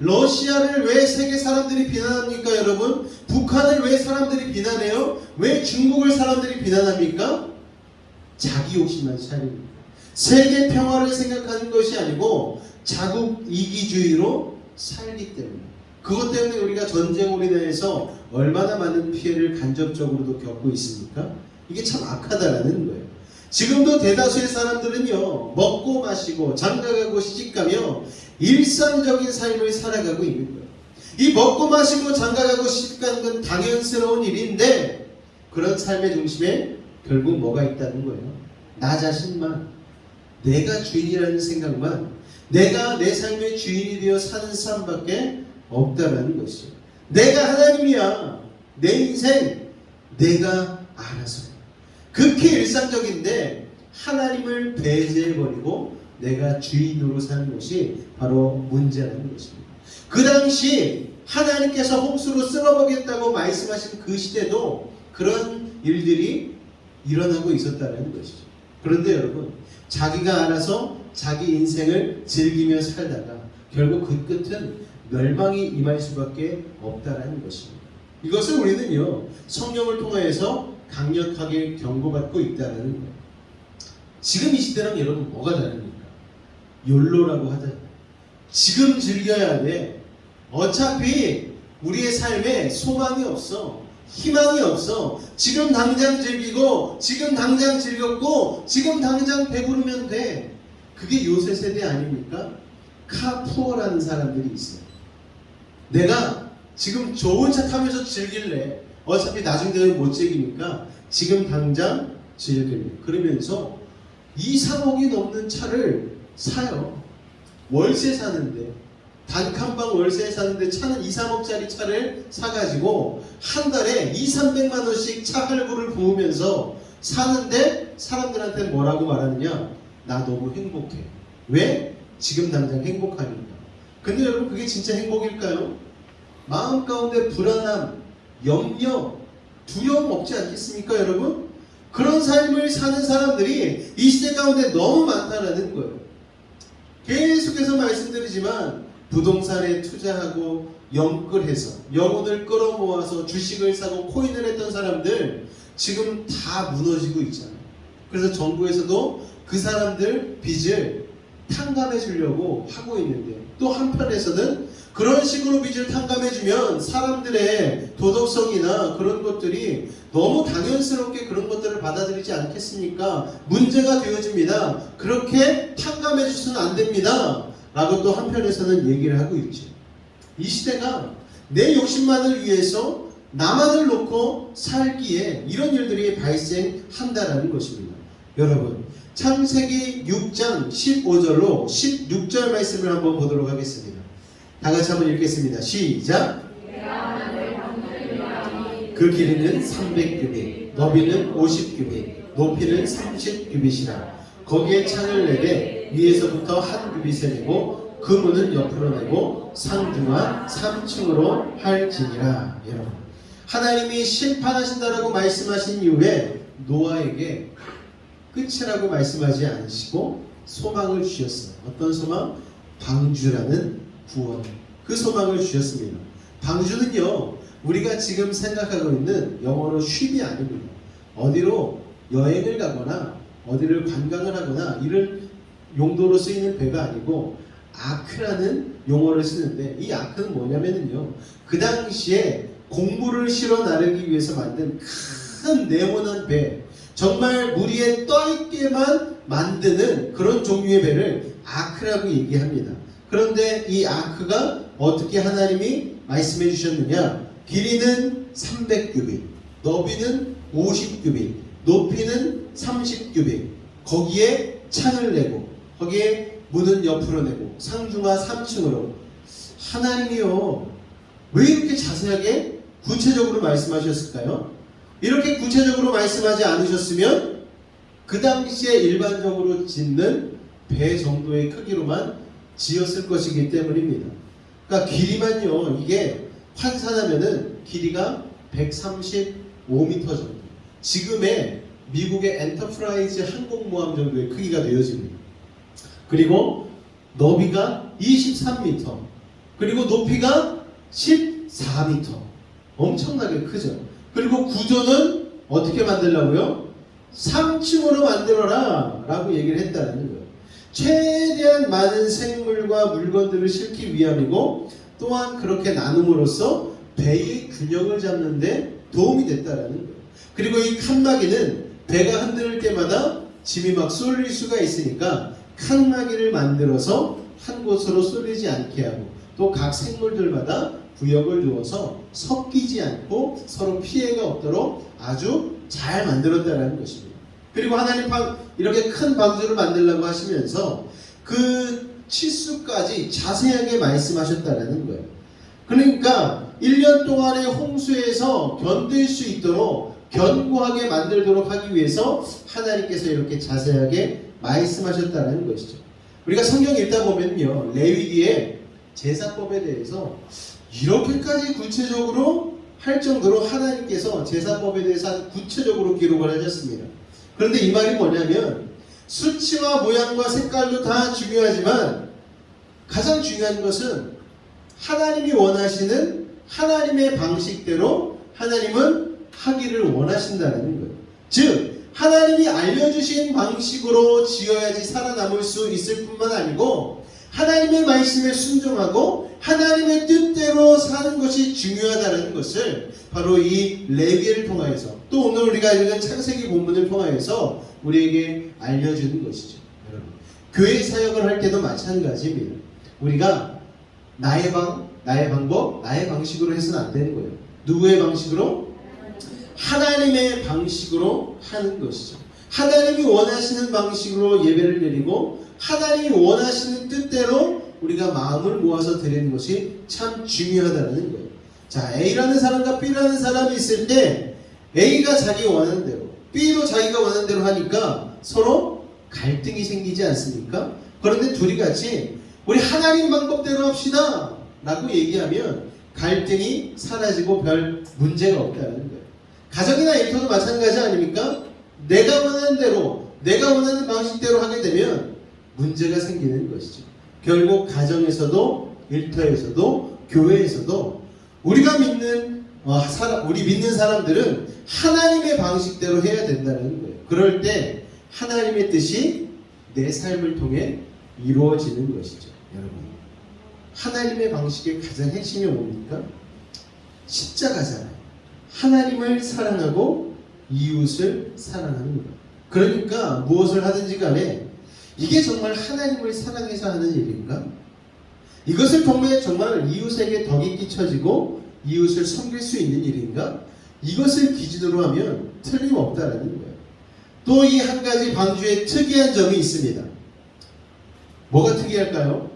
러시아를 왜 세계 사람들이 비난합니까, 여러분? 북한을 왜 사람들이 비난해요? 왜 중국을 사람들이 비난합니까? 자기 욕심만 차립니다. 세계 평화를 생각하는 것이 아니고 자국 이기주의로 살기 때문에. 그것 때문에 우리가 전쟁으로 인해서 얼마나 많은 피해를 간접적으로도 겪고 있습니까? 이게 참 악하다라는 거예요. 지금도 대다수의 사람들은요, 먹고 마시고 장가가고 시집가며 일상적인 삶을 살아가고 있는 거예요. 이 먹고 마시고 장가가고 시집가는 건 당연스러운 일인데 그런 삶의 중심에 결국 뭐가 있다는 거예요? 나 자신만, 내가 주인이라는 생각만, 내가 내 삶의 주인이 되어 사는 삶밖에 없다라는 것이죠. 내가 하나님이야. 내 인생 내가 알아서. 극히 일상적인데 하나님을 배제해버리고 내가 주인으로 사는 것이 바로 문제라는 것입니다. 그 당시 하나님께서 홍수로 쓸어보겠다고 말씀하신 그 시대도 그런 일들이 일어나고 있었다는 것이죠. 그런데 여러분, 자기가 알아서 자기 인생을 즐기며 살다가 결국 그 끝은 멸망이 임할 수밖에 없다라는 것입니다. 이것을 우리는요, 성령을 통하여서 강력하게 경고받고 있다는 거예요. 지금 이 시대랑 여러분 뭐가 다릅니까? 욜로라고 하잖아요. 지금 즐겨야 돼. 어차피 우리의 삶에 소망이 없어. 희망이 없어. 지금 당장 즐기고 지금 당장 즐겁고 지금 당장 배부르면 돼. 그게 요새 세대 아닙니까? 카푸어라는 사람들이 있어요. 내가 지금 좋은 차 타면서 즐길래. 어차피 나중 되면 못 즐기니까 지금 당장 즐길래. 그러면서 2, 3억이 넘는 차를 사요. 월세 사는데, 단칸방 월세 사는데 차는 2, 3억짜리 차를 사가지고 한 달에 2, 300만 원씩 차 할부를 부으면서 사는데 사람들한테 뭐라고 말하느냐? 나 너무 행복해. 왜? 지금 당장 행복하니까. 근데 여러분, 그게 진짜 행복일까요? 마음 가운데 불안함, 염려, 두려움 없지 않겠습니까, 여러분? 그런 삶을 사는 사람들이 이 시대 가운데 너무 많다는 거예요. 계속해서 말씀드리지만 부동산에 투자하고 영끌해서 영혼을 끌어모아서 주식을 사고 코인을 했던 사람들 지금 다 무너지고 있잖아요. 그래서 정부에서도 그 사람들 빚을 탕감해 주려고 하고 있는데, 또 한편에서는 그런 식으로 빚을 탕감해주면 사람들의 도덕성이나 그런 것들이 너무 당연스럽게 그런 것들을 받아들이지 않겠습니까? 문제가 되어집니다. 그렇게 탕감해주서는 안 됩니다. 라고 또 한편에서는 얘기를 하고 있죠. 이 시대가 내 욕심만을 위해서 나만을 놓고 살기에 이런 일들이 발생한다라는 것입니다. 여러분, 창세기 6장 15절로 16절 말씀을 한번 보도록 하겠습니다. 다 같이 한번 읽겠습니다. 시작. 그 길이는 300규빗, 너비는 50규빗, 높이는 30규빗이라. 거기에 창을 내되 위에서부터 한 규빗에 내고 그 문은 옆으로 내고 상중하 3층으로 할지니라. 여러분, 하나님이 심판하신다라고 말씀하신 이후에 노아에게 끝이라고 말씀하지 않으시고 소망을 주셨어요. 어떤 소망? 방주라는 구원. 그 소망을 주셨습니다. 방주는요, 우리가 지금 생각하고 있는 영어로 쉼이 아닙니다. 어디로 여행을 가거나 어디를 관광을 하거나 이런 용도로 쓰이는 배가 아니고 아크라는 용어를 쓰는데, 이 아크는 뭐냐면요, 그 당시에 공물을 실어 나르기 위해서 만든 큰 네모난 배, 정말 물 위에 떠있게만 만드는 그런 종류의 배를 아크라고 얘기합니다. 그런데 이 아크가 어떻게 하나님이 말씀해 주셨느냐? 길이는 300규빗, 너비는 50규빗, 높이는 30규빗, 거기에 창을 내고 거기에 문은 옆으로 내고 상중하 3층으로. 하나님이요, 왜 이렇게 자세하게 구체적으로 말씀하셨을까요? 이렇게 구체적으로 말씀하지 않으셨으면 그 당시에 일반적으로 짓는 배 정도의 크기로만 지었을 것이기 때문입니다. 그러니까 길이만요, 이게 환산하면은 길이가 135m 정도, 지금의 미국의 엔터프라이즈 항공모함 정도의 크기가 되어집니다. 그리고 너비가 23m, 그리고 높이가 14m, 엄청나게 크죠. 그리고 구조는 어떻게 만들라고요? 3층으로 만들어라 라고 얘기를 했다는 거예요. 최대한 많은 생물과 물건들을 싣기 위함이고, 또한 그렇게 나눔으로써 배의 균형을 잡는 데 도움이 됐다는 거예요. 그리고 이 칸막이는 배가 흔들 때마다 짐이 막 쏠릴 수가 있으니까 칸막이를 만들어서 한 곳으로 쏠리지 않게 하고, 또 각 생물들마다 구역을 두어서 섞이지 않고 서로 피해가 없도록 아주 잘 만들었다는 것입니다. 그리고 하나님 이렇게 큰 방주를 만들려고 하시면서 그 치수까지 자세하게 말씀하셨다는 거예요. 그러니까 1년 동안의 홍수에서 견딜 수 있도록 견고하게 만들도록 하기 위해서 하나님께서 이렇게 자세하게 말씀하셨다는 것이죠. 우리가 성경 읽다 보면요, 레위기의 제사법에 대해서 이렇게까지 구체적으로 할 정도로 하나님께서 제사법에 대해서 구체적으로 기록을 하셨습니다. 그런데 이 말이 뭐냐면, 수치와 모양과 색깔도 다 중요하지만 가장 중요한 것은 하나님이 원하시는 하나님의 방식대로 하나님은 하기를 원하신다는 거예요. 즉, 하나님이 알려주신 방식으로 지어야지 살아남을 수 있을 뿐만 아니고 하나님의 말씀에 순종하고 하나님의 뜻대로 사는 것이 중요하다는 것을 바로 이 레위기를 통하여서, 또 오늘 우리가 읽은 창세기 본문을 통하여서 우리에게 알려주는 것이죠. 여러분, 교회 사역을 할 때도 마찬가지입니다. 우리가 나의 방법, 나의 방식으로 해서는 안 되는 거예요. 누구의 방식으로? 하나님의 방식으로 하는 것이죠. 하나님이 원하시는 방식으로 예배를 드리고 하나님이 원하시는 뜻대로 우리가 마음을 모아서 드리는 것이 참 중요하다는 거예요. 자, A라는 사람과 B라는 사람이 있을 때 A가 자기 원하는 대로, B도 자기가 원하는 대로 하니까 서로 갈등이 생기지 않습니까? 그런데 둘이 같이 우리 하나님 방법대로 합시다 라고 얘기하면 갈등이 사라지고 별 문제가 없다는 거예요. 가정이나 일터도 마찬가지 아닙니까? 내가 원하는 대로, 내가 원하는 방식대로 하게 되면 문제가 생기는 것이죠. 결국 가정에서도, 일터에서도, 교회에서도 우리가 믿는 우리 믿는 사람들은 하나님의 방식대로 해야 된다는 거예요. 그럴 때 하나님의 뜻이 내 삶을 통해 이루어지는 것이죠. 여러분, 하나님의 방식의 가장 핵심이 뭡니까? 십자가잖아요. 하나님을 사랑하고 이웃을 사랑하는 거예요. 그러니까 무엇을 하든지 간에 이게 정말 하나님을 사랑해서 하는 일인가? 이것을 통해 정말 이웃에게 덕이 끼쳐지고 이웃을 섬길 수 있는 일인가? 이것을 기준으로 하면 틀림없다라는 거예요. 또 이 한 가지 방주에 특이한 점이 있습니다. 뭐가 특이할까요?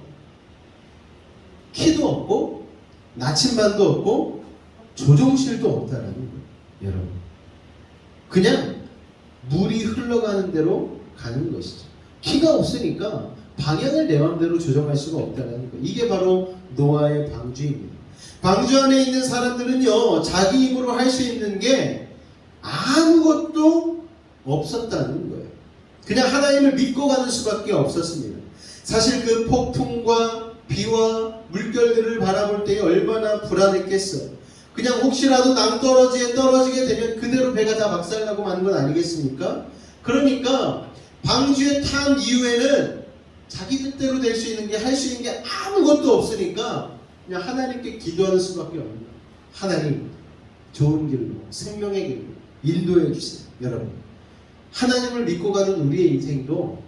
키도 없고 나침반도 없고 조종실도 없다라는 거예요. 여러분, 그냥 물이 흘러가는 대로 가는 것이죠. 키가 없으니까 방향을 내 마음대로 조정할 수가 없다는 거예요. 이게 바로 노아의 방주입니다. 방주 안에 있는 사람들은요, 자기 힘으로 할 수 있는 게 아무것도 없었다는 거예요. 그냥 하나님을 믿고 가는 수밖에 없었습니다. 사실 그 폭풍과 비와 물결들을 바라볼 때 얼마나 불안했겠어요. 그냥 혹시라도 낭떠러지에 떨어지게 되면 그대로 배가 다 박살나고 마는 건 아니겠습니까? 그러니까 방주에 탄 이후에는 자기 뜻대로 될 수 있는 게, 할 수 있는 게 아무것도 없으니까 그냥 하나님께 기도하는 수밖에 없는 거예요. 하나님, 좋은 길로, 생명의 길로 인도해 주세요. 여러분, 하나님을 믿고 가는 우리의 인생도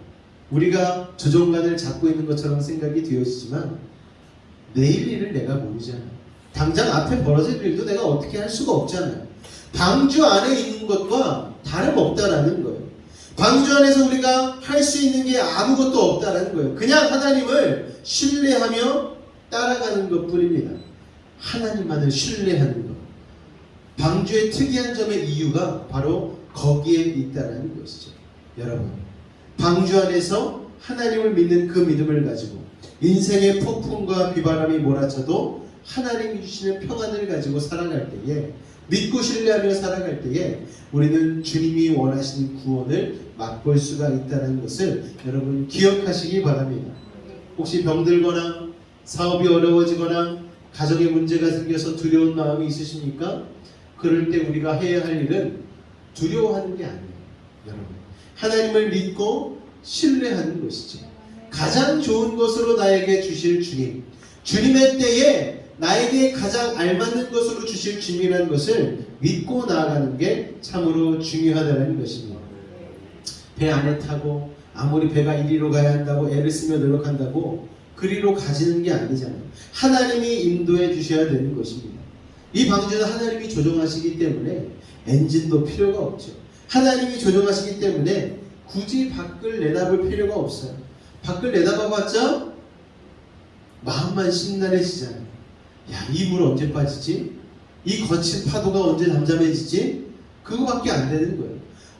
우리가 조종관을 잡고 있는 것처럼 생각이 되어지지만 내일 일을 내가 모르잖아요. 당장 앞에 벌어질 일도 내가 어떻게 할 수가 없잖아요. 방주 안에 있는 것과 다름없다라는 거예요. 방주 안에서 우리가 할 수 있는 게 아무것도 없다라는 거예요. 그냥 하나님을 신뢰하며 따라가는 것뿐입니다. 하나님만을 신뢰하는 것. 방주의 특이한 점의 이유가 바로 거기에 있다라는 것이죠. 여러분, 방주 안에서 하나님을 믿는 그 믿음을 가지고 인생의 폭풍과 비바람이 몰아쳐도 하나님이 주시는 평안을 가지고 살아갈 때에, 믿고 신뢰하며 살아갈 때에 우리는 주님이 원하시는 구원을 맛볼 수가 있다는 것을 여러분 기억하시기 바랍니다. 혹시 병들거나 사업이 어려워지거나 가정에 문제가 생겨서 두려운 마음이 있으십니까? 그럴 때 우리가 해야 할 일은 두려워하는 게 아니에요. 여러분, 하나님을 믿고 신뢰하는 것이죠. 가장 좋은 것으로 나에게 주실 주님, 주님의 때에 나에게 가장 알맞는 것으로 주실 주님이라는 것을 믿고 나아가는 게 참으로 중요하다는 것입니다. 배 안에 타고 아무리 배가 이리로 가야 한다고 애를 쓰며 노력한다고 그리로 가지는 게 아니잖아요. 하나님이 인도해 주셔야 되는 것입니다. 이 방주는 하나님이 조종하시기 때문에 엔진도 필요가 없죠. 하나님이 조종하시기 때문에 굳이 밖을 내다볼 필요가 없어요. 밖을 내다봐봤자 마음만 심란해지잖아요. 야, 이 물 언제 빠지지? 이 거친 파도가 언제 잠잠해지지? 그거밖에 안 되는 거예요.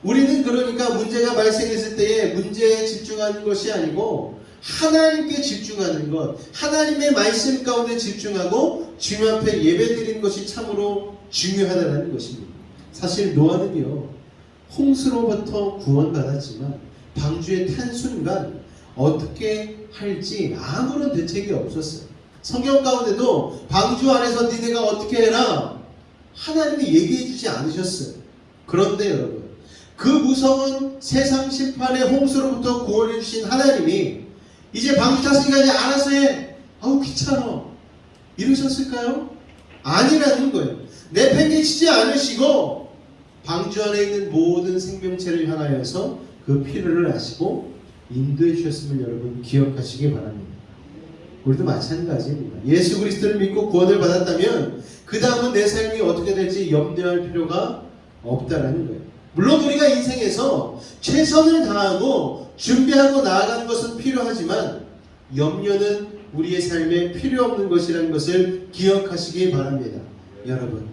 우리는 그러니까 문제가 발생했을 때에 문제에 집중하는 것이 아니고 하나님께 집중하는 것, 하나님의 말씀 가운데 집중하고 주님 앞에 예배드리는 것이 참으로 중요하다는 것입니다. 사실 노아는요, 홍수로부터 구원받았지만 방주에 탄 순간 어떻게 할지 아무런 대책이 없었어요. 성경 가운데도 방주 안에서 니네가 어떻게 해라 하나님이 얘기해 주지 않으셨어요. 그런데 여러분, 그 무서운 세상 심판의 홍수로부터 구원해 주신 하나님이 이제 방주 탔으니까 이제 알아서 해, 아우 귀찮아, 이러셨을까요? 아니라는 거예요. 내팽개치지 않으시고 방주 안에 있는 모든 생명체를 향하여서 그 필요를 아시고 인도해 주셨음을 여러분 기억하시기 바랍니다. 우리도 마찬가지입니다. 예수 그리스도를 믿고 구원을 받았다면 그 다음은 내 삶이 어떻게 될지 염려할 필요가 없다라는 거예요. 물론 우리가 인생에서 최선을 다하고 준비하고 나아가는 것은 필요하지만 염려는 우리의 삶에 필요 없는 것이라는 것을 기억하시기 바랍니다. 여러분,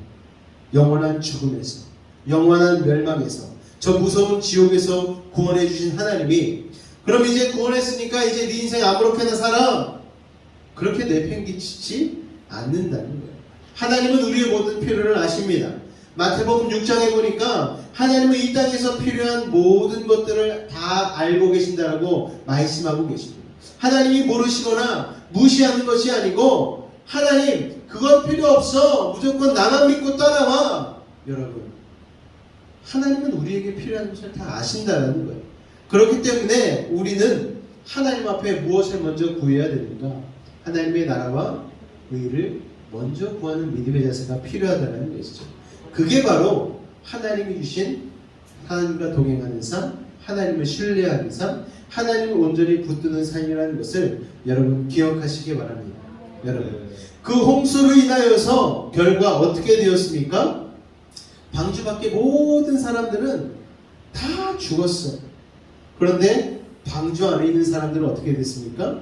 영원한 죽음에서, 영원한 멸망에서, 저 무서운 지옥에서 구원해 주신 하나님이 그럼 이제 구원했으니까 이제 네 인생 아무렇게나 살아, 그렇게 내팽개치지 않는다는 거예요. 하나님은 우리의 모든 필요를 아십니다. 마태복음 6장에 보니까 하나님은 이 땅에서 필요한 모든 것들을 다 알고 계신다라고 말씀하고 계십니다. 하나님이 모르시거나 무시하는 것이 아니고 하나님 그건 필요 없어, 무조건 나만 믿고 따라와. 여러분, 하나님은 우리에게 필요한 것을 다 아신다는 거예요. 그렇기 때문에 우리는 하나님 앞에 무엇을 먼저 구해야 되는가? 하나님의 나라와 의를 먼저 구하는 믿음의 자세가 필요하다는 것이죠. 그게 바로 하나님이 주신 하나님과 동행하는 삶, 하나님을 신뢰하는 삶, 하나님을 온전히 붙드는 삶이라는 것을 여러분 기억하시기 바랍니다. 여러분, 그 홍수로 인하여서 결과 어떻게 되었습니까? 방주 밖에 모든 사람들은 다 죽었어요. 그런데 방주 안에 있는 사람들은 어떻게 됐습니까?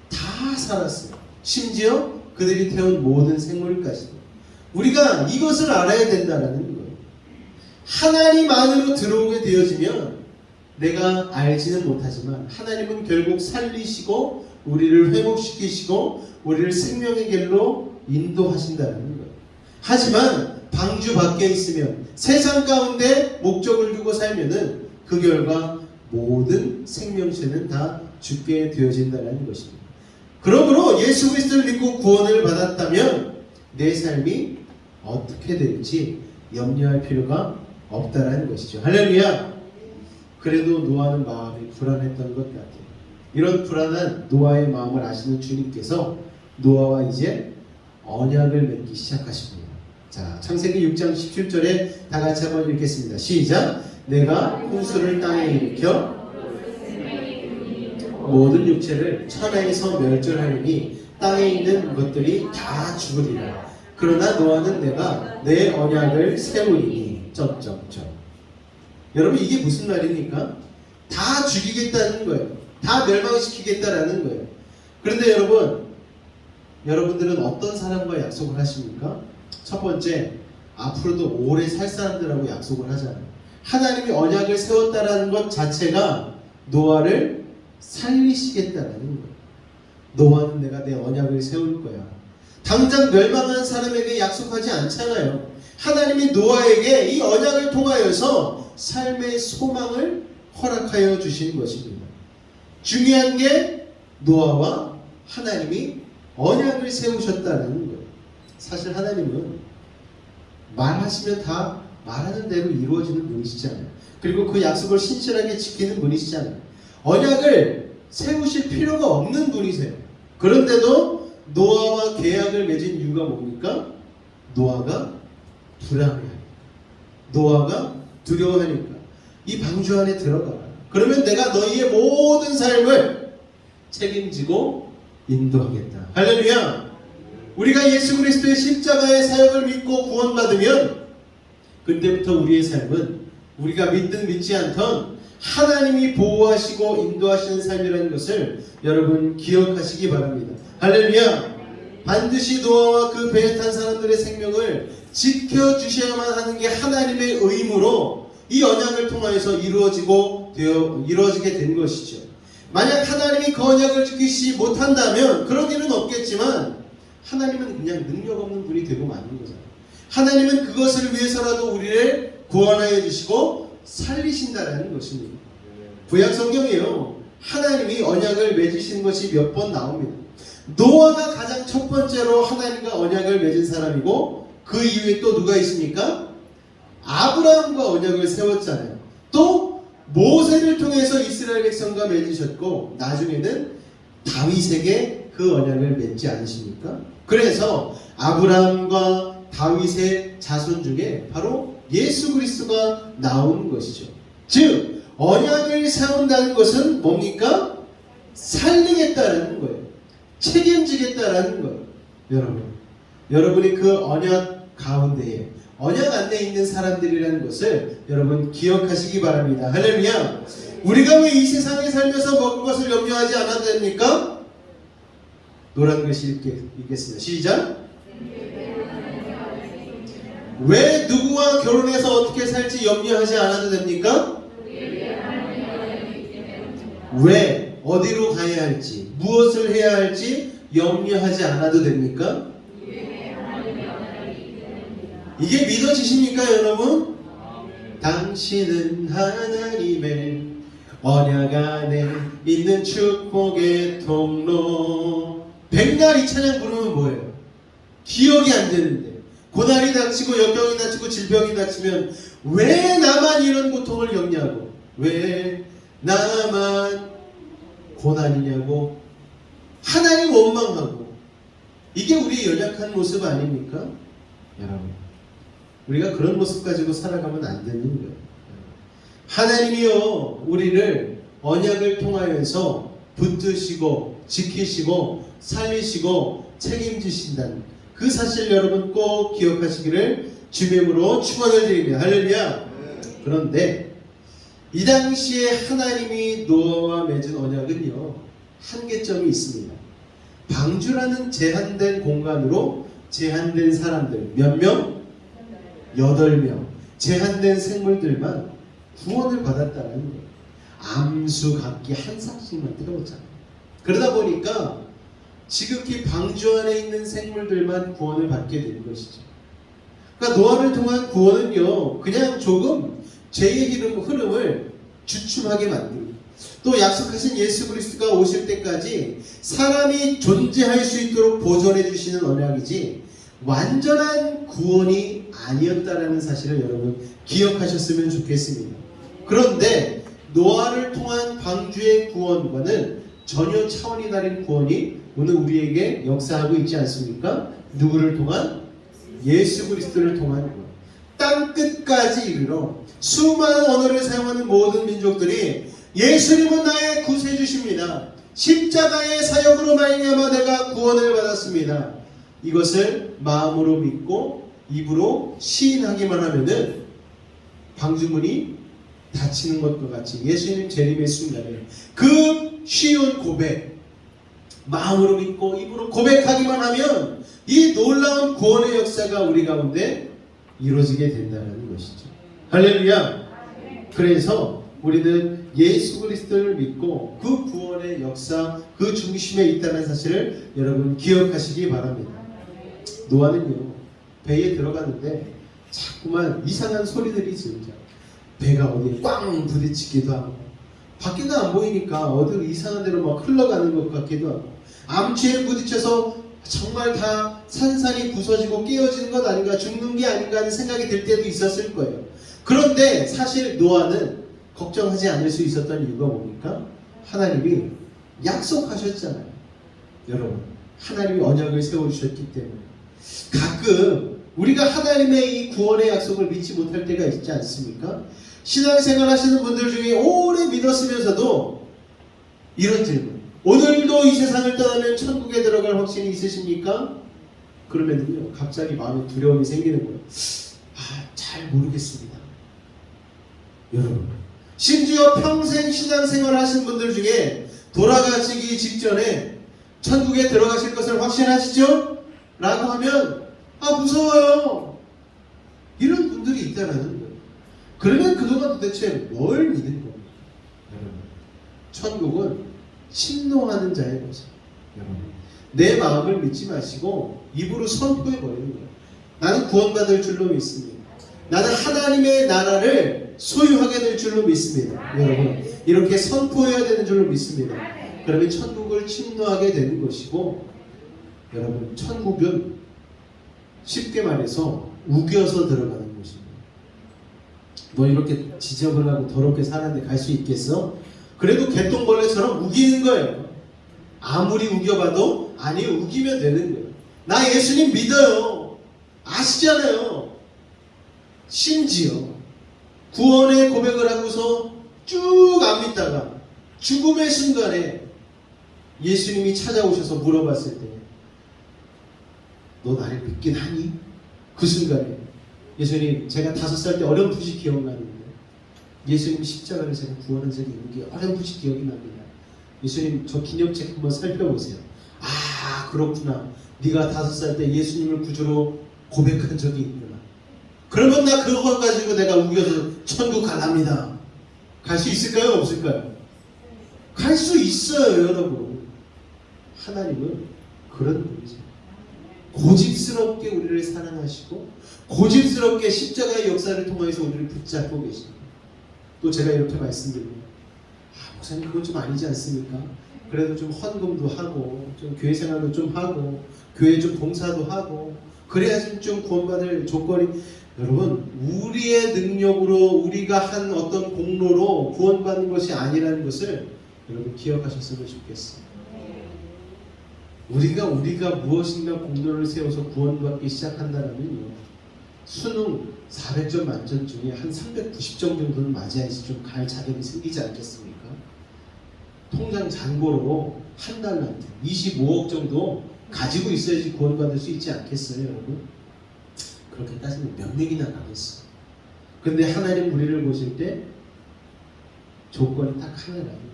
다 살았어요. 심지어 그들이 태운 모든 생물까지도. 우리가 이것을 알아야 된다는 거예요. 하나님 안으로 들어오게 되어지면 내가 알지는 못하지만 하나님은 결국 살리시고 우리를 회복시키시고 우리를 생명의 길로 인도하신다는 거예요. 하지만 방주 밖에 있으면 세상 가운데 목적을 두고 살면은 그 결과 모든 생명체는 다 죽게 되어진다는 것입니다. 그러므로 예수 그리스도를 믿고 구원을 받았다면 내 삶이 어떻게 될지 염려할 필요가 없다라는 것이죠. 할렐루야. 그래도 노아는 마음이 불안했던 것 같아요. 이런 불안한 노아의 마음을 아시는 주님께서 노아와 이제 언약을 맺기 시작하십니다. 자, 창세기 6장 17절에 다 같이 한번 읽겠습니다. 시작. 내가 홍수를 땅에 일으켜 모든 육체를 천하에서 멸절하리니 땅에 있는 것들이 다 죽으리라. 그러나 노아는 내가 내 언약을 세우리니 여러분 이게 무슨 말입니까? 다 죽이겠다는 거예요. 다 멸망시키겠다라는 거예요. 그런데 여러분들은 어떤 사람과 약속을 하십니까? 첫 번째, 앞으로도 오래 살 사람들하고 약속을 하잖아요. 하나님이 언약을 세웠다라는 것 자체가 노아를 살리시겠다라는 거예요. 노아는 내가 내 언약을 세울 거야. 당장 멸망한 사람에게 약속하지 않잖아요. 하나님이 노아에게 이 언약을 통하여서 삶의 소망을 허락하여 주신 것입니다. 중요한 게 노아와 하나님이 언약을 세우셨다는 거예요. 사실 하나님은 말하시면 다 말하는 대로 이루어지는 분이시잖아요. 그리고 그 약속을 신실하게 지키는 분이시잖아요. 언약을 세우실 필요가 없는 분이세요. 그런데도 노아와 계약을 맺은 이유가 뭡니까? 노아가 불안해요. 노아가 두려워하니까 이 방주 안에 들어가라. 그러면 내가 너희의 모든 삶을 책임지고 인도하겠다. 할렐루야. 우리가 예수 그리스도의 십자가의 사역을 믿고 구원받으면 그때부터 우리의 삶은 우리가 믿든 믿지 않던 하나님이 보호하시고 인도하시는 삶이라는 것을 여러분 기억하시기 바랍니다. 할렐루야. 반드시 노아와 그 배에 탄 사람들의 생명을 지켜주셔야만 하는 게 하나님의 의무로 이 언약을 통하여서 이루어지게 된 것이죠. 만약 하나님이 그 언약을 지키지 못한다면 그런 일은 없겠지만 하나님은 그냥 능력 없는 분이 되고 마는 거잖아요. 하나님은 그것을 위해서라도 우리를 구원하여 주시고 살리신다라는 것입니다. 구약 성경이에요. 하나님이 언약을 맺으시는 것이 몇 번 나옵니다. 노아가 가장 첫 번째로 하나님과 언약을 맺은 사람이고 그 이후에 또 누가 있습니까? 아브라함과 언약을 세웠잖아요. 또 모세를 통해서 이스라엘 백성과 맺으셨고 나중에는 다윗에게 그 언약을 맺지 않으십니까? 그래서 아브라함과 다윗의 자손 중에 바로 예수 그리스도가 나온 것이죠. 즉 언약을 세운다는 것은 뭡니까? 살리겠다는 거예요. 책임지겠다라는 거예요. 여러분이 그 언약 가운데에 언약 안에 있는 사람들이라는 것을 여러분 기억하시기 바랍니다. 할렐루야. 우리가 왜 이 세상에 살면서 먹을 것을 염려하지 않아도 됩니까? 노란 글씨 읽겠습니다. 시작. 왜 누구와 결혼해서 어떻게 살지 염려하지 않아도 됩니까? 왜 어디로 가야 할지 무엇을 해야 할지 염려하지 않아도 됩니까? 이게 믿어지십니까 여러분? 당신은 하나님의 언약 안에 있는 축복의 통로. 백날 이 찬양 부르면 뭐예요? 기억이 안 되는데 고난이 닥치고 역경이 닥치고 질병이 닥치면 왜 나만 이런 고통을 겪냐고, 왜 나만 고난이냐고 하나님 원망하고, 이게 우리의 연약한 모습 아닙니까? 여러분, 우리가 그런 모습 가지고 살아가면 안 되는 거예요. 하나님이요 우리를 언약을 통하여서 붙드시고 지키시고 살리시고 책임지신다는 그 사실 여러분 꼭 기억하시기를 주님으로 축원을 드립니다. 할렐루야. 그런데 이 당시에 하나님이 노아와 맺은 언약은요 한계점이 있습니다. 방주라는 제한된 공간으로 제한된 사람들 몇 명? 8명 제한된 생물들만 구원을 받았다는 거예요. 암수각기 한 쌍씩만 뜯어놓잖아요. 그러다 보니까 지극히 방주 안에 있는 생물들만 구원을 받게 되는 것이죠. 그러니까 노아를 통한 구원은요, 그냥 조금 죄의 흐름을 주춤하게 만들고, 또 약속하신 예수 그리스도가 오실 때까지 사람이 존재할 수 있도록 보존해 주시는 언약이지 완전한 구원이 아니었다라는 사실을 여러분 기억하셨으면 좋겠습니다. 그런데 노아를 통한 방주의 구원과는 전혀 차원이 다른 구원이 오늘 우리에게 역사하고 있지 않습니까? 누구를 통한? 예수 그리스도를 통한 구원. 땅 끝까지 이르러 수많은 언어를 사용하는 모든 민족들이 예수님은 나의 구세주십니다. 십자가의 사역으로 말미암아 내가 구원을 받았습니다. 이것을 마음으로 믿고 입으로 시인하기만 하면은 방주문이 닫히는 것과 같이 예수님 재림의 순간에 그 쉬운 고백, 마음으로 믿고 입으로 고백하기만 하면 이 놀라운 구원의 역사가 우리 가운데 이루어지게 된다는 것이죠. 할렐루야. 그래서 우리는 예수 그리스도를 믿고 그 구원의 역사 그 중심에 있다는 사실을 여러분 기억하시기 바랍니다. 노아는요, 배에 들어갔는데 자꾸만 이상한 소리들이 들리죠. 배가 어디에 꽝 부딪히기도 하고, 밖에가 안 보이니까 어디 이상한 데로 막 흘러가는 것 같기도 하고, 암초에 부딪혀서 정말 다 산산이 부서지고 깨어지는 것 아닌가, 죽는 게 아닌가 하는 생각이 들 때도 있었을 거예요. 그런데 사실 노아는 걱정하지 않을 수 있었던 이유가 뭡니까? 하나님이 약속하셨잖아요. 여러분, 하나님이 언약을 세워주셨기 때문에. 가끔 우리가 하나님의 이 구원의 약속을 믿지 못할 때가 있지 않습니까? 신앙생활 하시는 분들 중에 오래 믿었으면서도 이런 질문, 오늘도 이 세상을 떠나면 천국에 들어갈 확신이 있으십니까? 그러면요 갑자기 마음에 두려움이 생기는 거예요. 잘 모르겠습니다. 여러분, 심지어 평생 신앙생활 하신 분들 중에 돌아가시기 직전에 천국에 들어가실 것을 확신하시죠? 라고 하면 무서워요. 이런 분들이 있다라는 거예요. 그러면 그동안 도대체 뭘 믿는 겁니까? 여러분, 천국은 침노하는 자의 것이에요. 여러분, 내 마음을 믿지 마시고 입으로 선포해 버리는 거예요. 나는 구원받을 줄로 믿습니다. 나는 하나님의 나라를 소유하게 될 줄로 믿습니다. 여러분, 이렇게 선포해야 되는 줄로 믿습니다. 그러면 천국을 침노하게 되는 것이고, 여러분, 천국은 쉽게 말해서 우겨서 들어가는 곳입니다. 너 이렇게 지저분하고 더럽게 사는데 갈 수 있겠어? 그래도 개똥벌레처럼 우기는 거예요. 아무리 우겨봐도 아니 우기면 되는 거예요. 나 예수님 믿어요. 아시잖아요. 심지어 구원의 고백을 하고서 쭉 안 믿다가 죽음의 순간에 예수님이 찾아오셔서 물어봤을 때 너 나를 믿긴 하니? 그 순간에 예수님, 제가 5살 때 어렴풋이 기억나는데 예수님 십자가를 제가 구원한 적이 있는 게 어렴풋이 기억이 납니다. 예수님, 저 기념책 한번 살펴보세요. 그렇구나. 네가 5살 때 예수님을 구주로 고백한 적이 있구나. 그러면 나 그거 가지고 내가 우겨서 천국 갈랍니다. 갈 수 있을까요? 없을까요? 갈 수 있어요, 여러분. 하나님은 그런 분이세요. 고집스럽게 우리를 사랑하시고 고집스럽게 십자가의 역사를 통해서 우리를 붙잡고 계십니다. 또 제가 이렇게 말씀드립니다. 목사님, 그건 좀 아니지 않습니까? 그래도 좀 헌금도 하고 좀 교회 생활도 좀 하고 교회 좀 봉사도 하고 그래야지 좀 구원받을 조건이. 여러분, 우리의 능력으로 우리가 한 어떤 공로로 구원받는 것이 아니라는 것을 여러분 기억하셨으면 좋겠어요. 우리가 무엇인가 공로를 세워서 구원받기 시작한다면요, 수능 400점 만점 중에 한 390점 정도는 맞아야지 좀 갈 자격이 생기지 않겠습니까? 통장 잔고로 한 달한테 25억 정도 가지고 있어야지 구원받을 수 있지 않겠어요, 여러분? 그렇게 따지면 몇 명이나 나겠어. 근데 하나님 우리를 보실 때 조건이 딱 하나라요.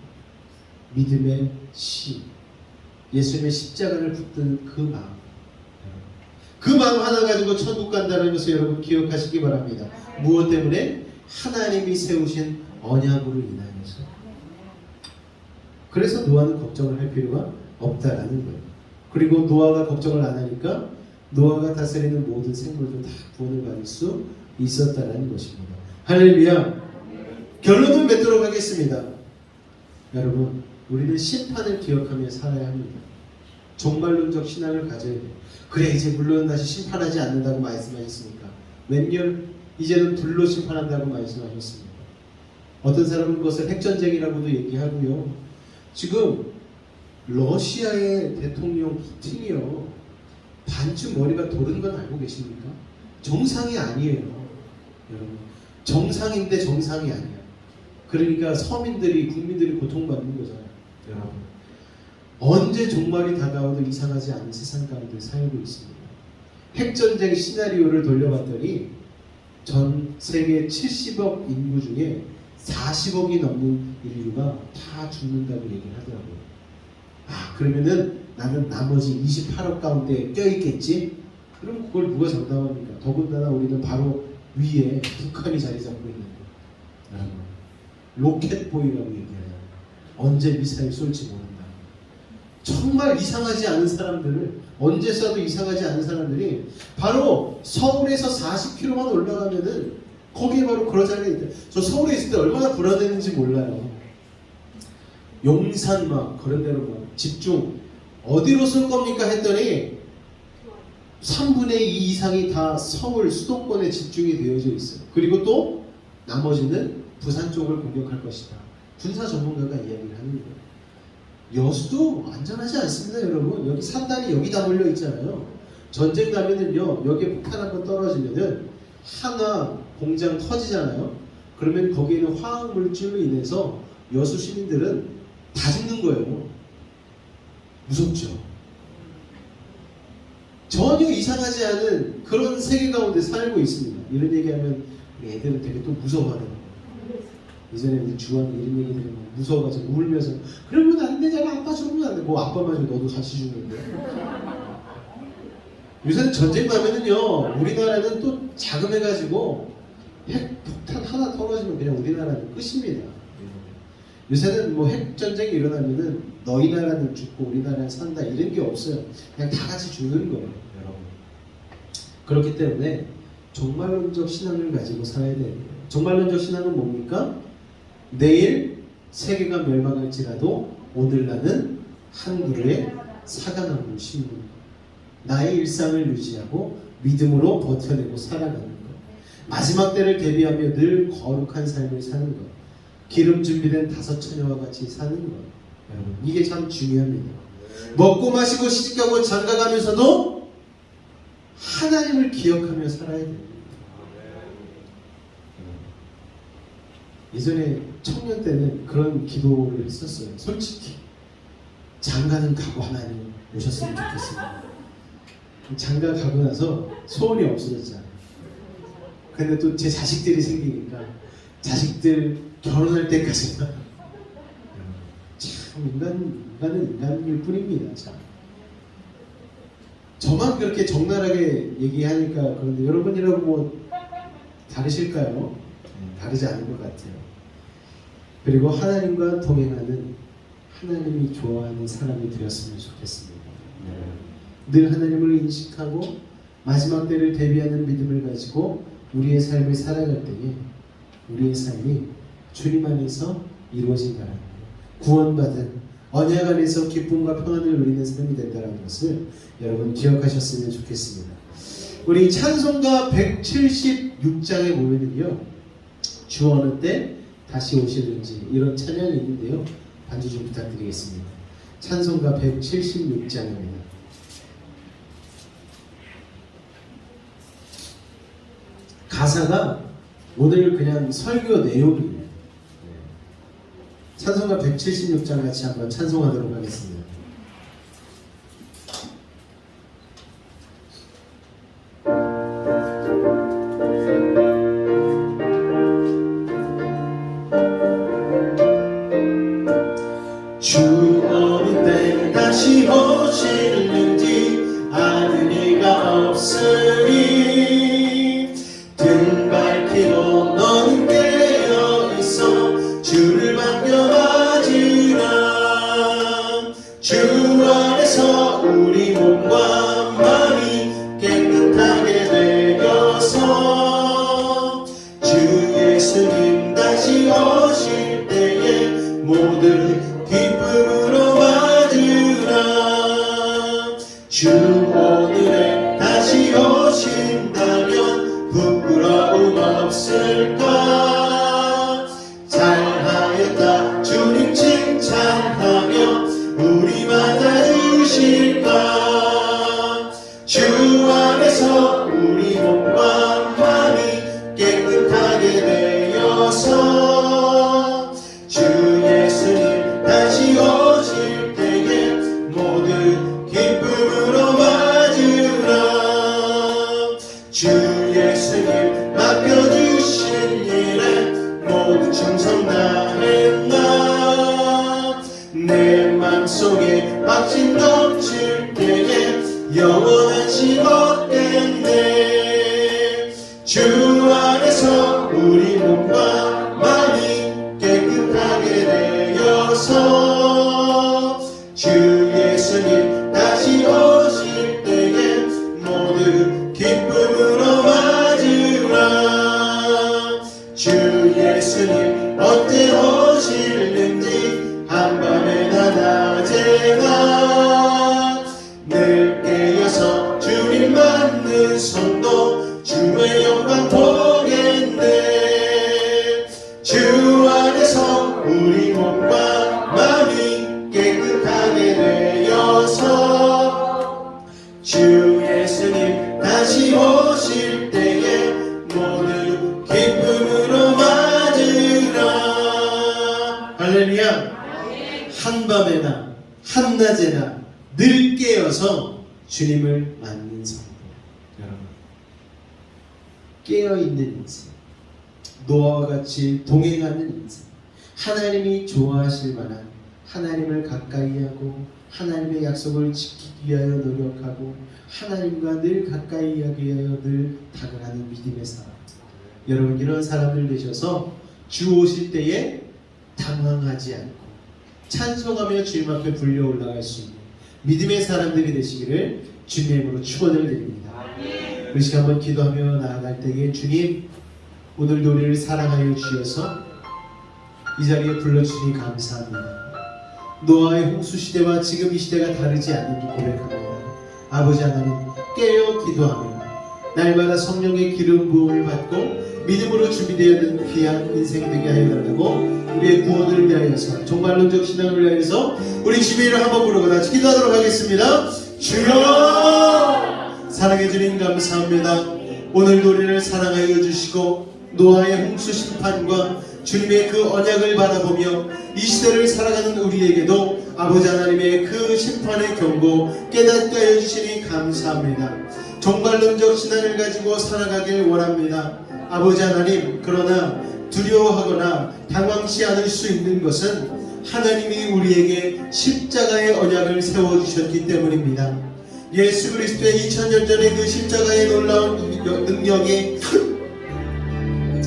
믿음의 시, 예수님의 십자가를 붙든 그 마음, 그 마음 하나 가지고 천국 간다는 것을 여러분 기억하시기 바랍니다. 무엇 때문에? 하나님이 세우신 언약으로 인하여서. 그래서 노아는 걱정을 할 필요가 없다라는 거예요. 그리고 노아가 걱정을 안 하니까 노아가 다스리는 모든 생물도 다 구원을 받을 수 있었다라는 것입니다. 할렐루야. 결론을 맺도록 하겠습니다. 여러분, 우리는 심판을 기억하며 살아야 합니다. 종말론적 신앙을 가져야 돼요. 그래, 이제 물론 다시 심판하지 않는다고 말씀하셨으니까 웬열 이제는 불로 심판한다고 말씀하셨습니다. 어떤 사람은 그것을 핵전쟁이라고도 얘기하고요. 지금 러시아의 대통령 푸틴이요, 반쯤 머리가 도는 건 알고 계십니까? 정상이 아니에요. 여러분, 정상인데 정상이 아니야. 그러니까 서민들이, 국민들이 고통받는 거잖아요. 여러분, 언제 종말이 다가와도 이상하지 않은 세상 가운데 살고 있습니다. 핵전쟁 시나리오를 돌려봤더니 전 세계 70억 인구 중에 40억이 넘는 인류가 다 죽는다고 얘기를 하더라고요. 아, 그러면은 나는 나머지 28억 가운데 껴있겠지? 그럼 그걸 누가 장담합니까? 더군다나 우리는 바로 위에 북한이 자리 잡고 있는 거예요. 로켓보이라고 얘기해요. 언제 미사일 쏠지 모른다. 정말 이상하지 않은 사람들을, 언제 쏴도 이상하지 않은 사람들이 바로 서울에서 40km만 올라가면은 거기에 바로 그런 자리가 있다. 저 서울에 있을 때 얼마나 불안했는지 몰라요. 용산 막 그런 데로 막 집중, 어디로 쏠 겁니까 했더니 3분의 2 이상이 다 서울 수도권에 집중이 되어져 있어요. 그리고 또 나머지는 부산 쪽을 공격할 것이다. 군사 전문가가 이야기를 하는 거예요. 여수도 안전하지 않습니다, 여러분. 여기 산단이 여기다 몰려 있잖아요. 전쟁 나면은요, 여기에 폭탄 한번 떨어지면은 하나 공장 터지잖아요. 그러면 거기에 있는 화학 물질로 인해서 여수 시민들은 다 죽는 거예요. 무섭죠? 전혀 이상하지 않은 그런 세계 가운데 살고 있습니다. 이런 얘기하면 우리 애들은 되게 또 무서워하는 거예요. 예전에 우리 주환이 이런 얘기 들으면 무서워가지고 울면서 그러면 안 되잖아, 아빠 죽으면 안 돼. 뭐 아빠 말고 너도 같이 죽는데. 요새는 전쟁 나면은요, 우리나라는 또 자금해가지고 핵폭탄 하나 떨어지면 그냥 우리나라는 끝입니다. 요새는 뭐 핵전쟁이 일어나면은 너희 나라는 죽고 우리나라는 산다 이런 게 없어요. 그냥 다 같이 죽는 거예요, 여러분. 그렇기 때문에 종말론적 신앙을 가지고 살아야 돼요. 종말론적 신앙은 뭡니까? 내일 세계가 멸망할지라도 오늘 나는 한 그루의 사과나무를 심는 것. 나의 일상을 유지하고 믿음으로 버텨내고 살아가는 것. 마지막 때를 대비하며 늘 거룩한 삶을 사는 것. 기름 준비된 5 처녀와 같이 사는 것. 여러분, 이게 참 중요합니다. 먹고 마시고 시집가고 장가가면서도 하나님을 기억하며 살아야 됩니다. 예전에 청년 때는 그런 기도를 했었어요. 솔직히 장가는 가고 하나님 오셨으면 좋겠습니다. 장가 가고 나서 소원이 없어졌잖아요. 근데 또 제 자식들이 생기니까 자식들 결혼할 때까지는 참 인간은 인간일 뿐입니다. 참. 저만 그렇게 적나라하게 얘기하니까 그런데 여러분이라고 뭐 다르실까요? 다르지 않은 것 같아요. 그리고 하나님과 동행하는, 하나님이 좋아하는 사람이 되었으면 좋겠습니다. 늘 하나님을 인식하고 마지막 때를 대비하는 믿음을 가지고 우리의 삶을 살아갈 때에 우리의 삶이 주님 안에서 이루어진다는 거예요. 구원받은 언약 안에서 기쁨과 평안을 누리는 삶이 된다는 것을 여러분 기억하셨으면 좋겠습니다. 우리 찬송가 176장에 보면은요, 주 어느 때 다시 오시는지 이런 찬양이 있는데요, 반주 좀 부탁드리겠습니다. 찬송가 176장입니다. 가사가 오늘 그냥 설교 내용이에요. 찬송가 176장 같이 한번 찬송하도록 하겠습니다. 주 어느 때 다시 오시는지 아는 이가 없으니 등 밝히고 너는 깨어있어 주를 반겨하지라. 안에서 우리 몸과 마음이 깨끗하게 되어서 주 예수님 다시 오실 때에 모든 기쁨으로 맞으라. 주 오늘에 다시 오신다면 부끄러움 없을까. 잘하였다 주님 칭찬하며 우리 맞아주실까. 주 안에서 우리 몸과 마음이 깨끗하게 되어서 주 예수님 다시 오실 때에 모든 기쁨으로 맞으라. 주 예수님 맡겨주신 일에 모든 충성 다했나. 내 맘속에 확신 넘칠 때에 영원하지 못겠네. 주 안에서 우리 몸과 마음이 깨끗하게 되어서 주 예수님 다시 오실 때에 모든 기쁨으로 맞으라. 주 예수님 어때 오실는지 한밤에나 낮에나 늘 깨어서 주님 맞는 성도 주의 영광 보겠네. 주 안에서 우리 몸과 마음이 깨끗하게 되어서 주 예수님 다시 오실 때에 모든 기쁨으로 맞으라. 할렐루야. 한밤에나 한낮에나 늘 깨어서 주님을 맞는 성도. 여러분, 깨어있는 인생, 노아와 같이 동행하는 인생, 하나님이 좋아하실 만한, 하나님을 가까이 하고 하나님의 약속을 지키기 위하여 노력하고 하나님과 늘 가까이 하기 위하여 늘 다가가는 믿음의 사람. 여러분, 이런 사람들 되셔서 주 오실 때에 당황하지 않고 찬송하며 주님 앞에 불려 올라갈 수 있는 믿음의 사람들이 되시기를 주님의 이름으로 축원을 드립니다. 우리 시간 한번 기도하며 나아갈 때에 주님, 오늘도 우리를 사랑하여 주셔서 이 자리에 불러주시니 감사합니다. 노아의 홍수시대와 지금 이 시대가 다르지 않음을 고백합니다. 아버지 하나님, 깨어 기도하며 날마다 성령의 기름 부음을 받고 믿음으로 준비되어 있는 귀한 인생이 되게 하여 달라고 우리의 구원을 위하여서 종말론적 신앙을 위하여서 우리 주님의 이름을 한번 부르고 같이 기도하도록 하겠습니다. 주여! 사랑해 주님 감사합니다. 오늘도 우리를 사랑하여 주시고 노아의 홍수 심판과 주님의 그 언약을 바라보며 이 시대를 살아가는 우리에게도 아버지 하나님의 그 심판의 경고 깨닫게 하여 주시니 감사합니다. 종말론적 신앙을 가지고 살아가길 원합니다. 아버지 하나님, 그러나 두려워하거나 당황치 않을 수 있는 것은 하나님이 우리에게 십자가의 언약을 세워주셨기 때문입니다. 예수 그리스도의 2000년 전의 그 십자가의 놀라운 능력이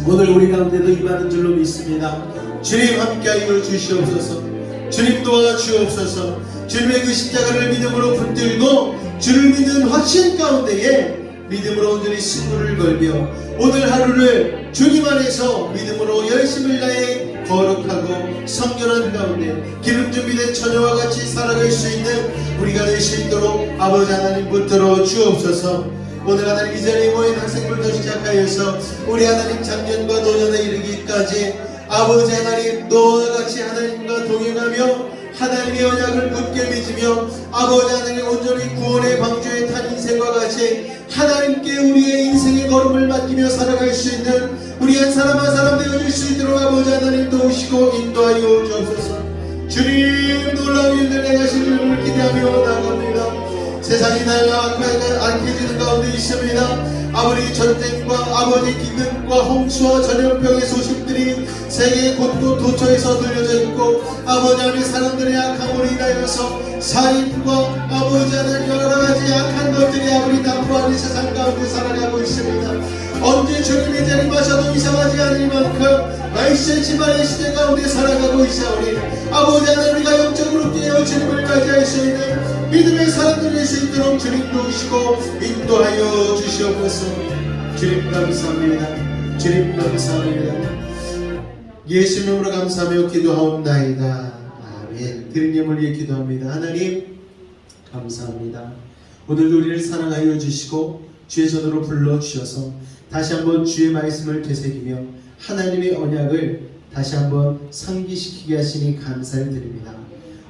오늘 우리 가운데도 임하는 줄로 믿습니다. 주님 함께하여 주시옵소서. 주님 도와주옵소서. 주님의 그 십자가를 믿음으로 붙들고 주를 믿는 확신 가운데에 믿음으로 온전히 승부를 걸며 오늘 하루를 주님 안에서 믿음으로 열심을 다해 거룩하고 성결한 가운데 기름 준비된 처녀와 같이 살아갈 수 있는 우리가 될 수 있도록 아버지 하나님 붙들어 주옵소서. 오늘 하나님 이 자리에 모인 학생들부터 시작하여서 우리 하나님 작년과 노년에 이르기까지 아버지 하나님 노아와 같이 하나님과 동행하며 하나님의 언약을 굳게 믿으며 아버지 하나님 온전히 구원의 방주에 탄 인생과 같이 하나님께 우리의 인생의 걸음을 맡기며 살아갈 수 있는 우리 한 사람 한 사람 되어줄 수 있도록 아버지 하나님 도우시고 인도하여 주옵소서. 주님 놀라운 일들 행하실 줄을 기대하며 나갑니다. 세상이 나가 악해지는 가운데 있습니다. 아버지 전쟁과 아버지 기근과 홍수와 전염병의 소식들이 세계 곳곳 도처에서 들려져 있고 아버지 하나님 사람들의 악함으로 인하여서 사인과 아버지 하나님 여러가지 악한 것들이 아버지 난무하는 세상 가운데 살아가고 있습니다. 언제 주님의 자리 마셔도 이상하지 않을 만큼 말세 지만의 시대 가운데 살아가고 있사오니 아버지 하나님, 우리가 영적으로 깨어 주님을 맞이할 수 있는 믿음의 사람들 될 수 있도록 주님 도우시고 인도하여 주시옵소서. 주님 감사합니다. 주님 감사합니다. 예수 이름으로 감사하며 기도하옵나이다. 아멘. 드린 예물 위해 기도합니다. 하나님 감사합니다. 오늘도 우리를 사랑하여 주시고 주의 손으로 불러주셔서 다시 한번 주의 말씀을 되새기며 하나님의 언약을 다시 한번 상기시키게 하시니 감사를 드립니다.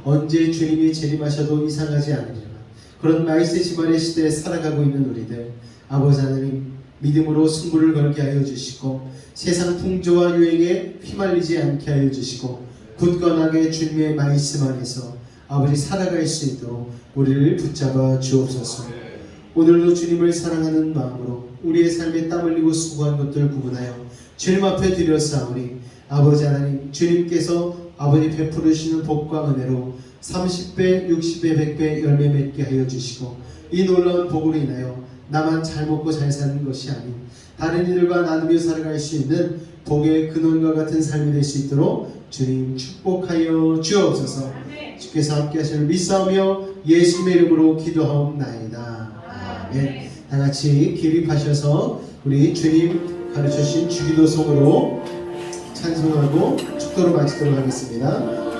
언제 주님이 재림하셔도 이상하지 않으리라. 그런 말세 지말의 시대에 살아가고 있는 우리들, 아버지 하나님 믿음으로 승부를 걸게 하여 주시고 세상 풍조와 유행에 휘말리지 않게 하여 주시고 굳건하게 주님의 말씀 안에서 아버지 살아갈 수 있도록 우리를 붙잡아 주옵소서. 오늘도 주님을 사랑하는 마음으로 우리의 삶에 땀 흘리고 수고한 것들 구분하여 주님 앞에 드렸사오니 아버지 하나님, 주님께서 아버지 베풀으시는 복과 은혜로 30배, 60배, 100배 열매 맺게 하여 주시고 이 놀라운 복으로 인하여 나만 잘 먹고 잘 사는 것이 아닌 다른 이들과 나누며 살아갈 수 있는 복의 근원과 같은 삶이 될 수 있도록 주님 축복하여 주옵소서. 주께서 함께 하시는 믿사오며 예수님의 이름으로 기도하옵나이다. 아멘. 다 같이 기립하셔서 우리 주님 가르쳐주신 주기도송으로 찬송하고 축도를 마치도록 하겠습니다.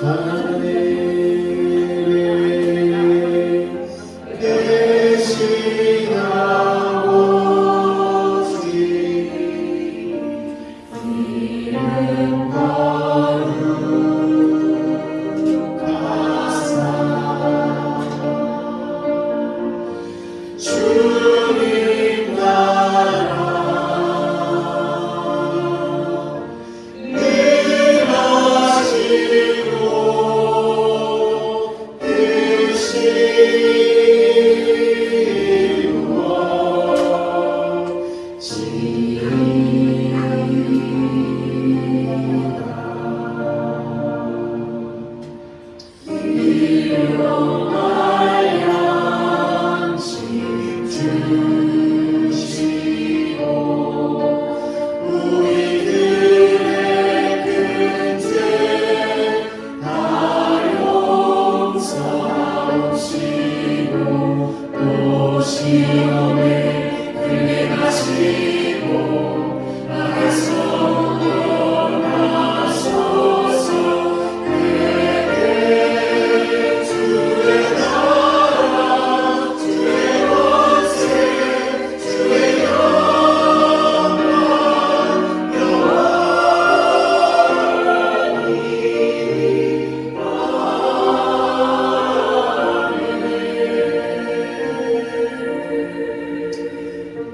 아멘.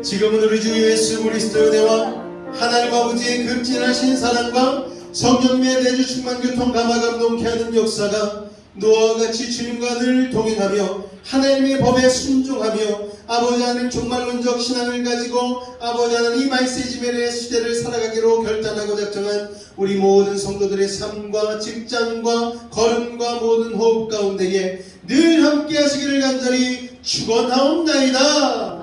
지금은 우리 주 예수 그리스도의 은혜와 하나님 아버지의 극진하신 사랑과 성령님의 내주 충만 교통 감화 감동케 하는 역사가 노아와 같이 주님과 늘 동행하며 하나님의 법에 순종하며 아버지 하나님 종말론적 신앙을 가지고 아버지 하나님 이 말세지멜의 시대를 살아가기로 결단하고 작정한 우리 모든 성도들의 삶과 직장과 걸음과 모든 호흡 가운데에 늘 함께 하시기를 간절히 축원하옵나이다.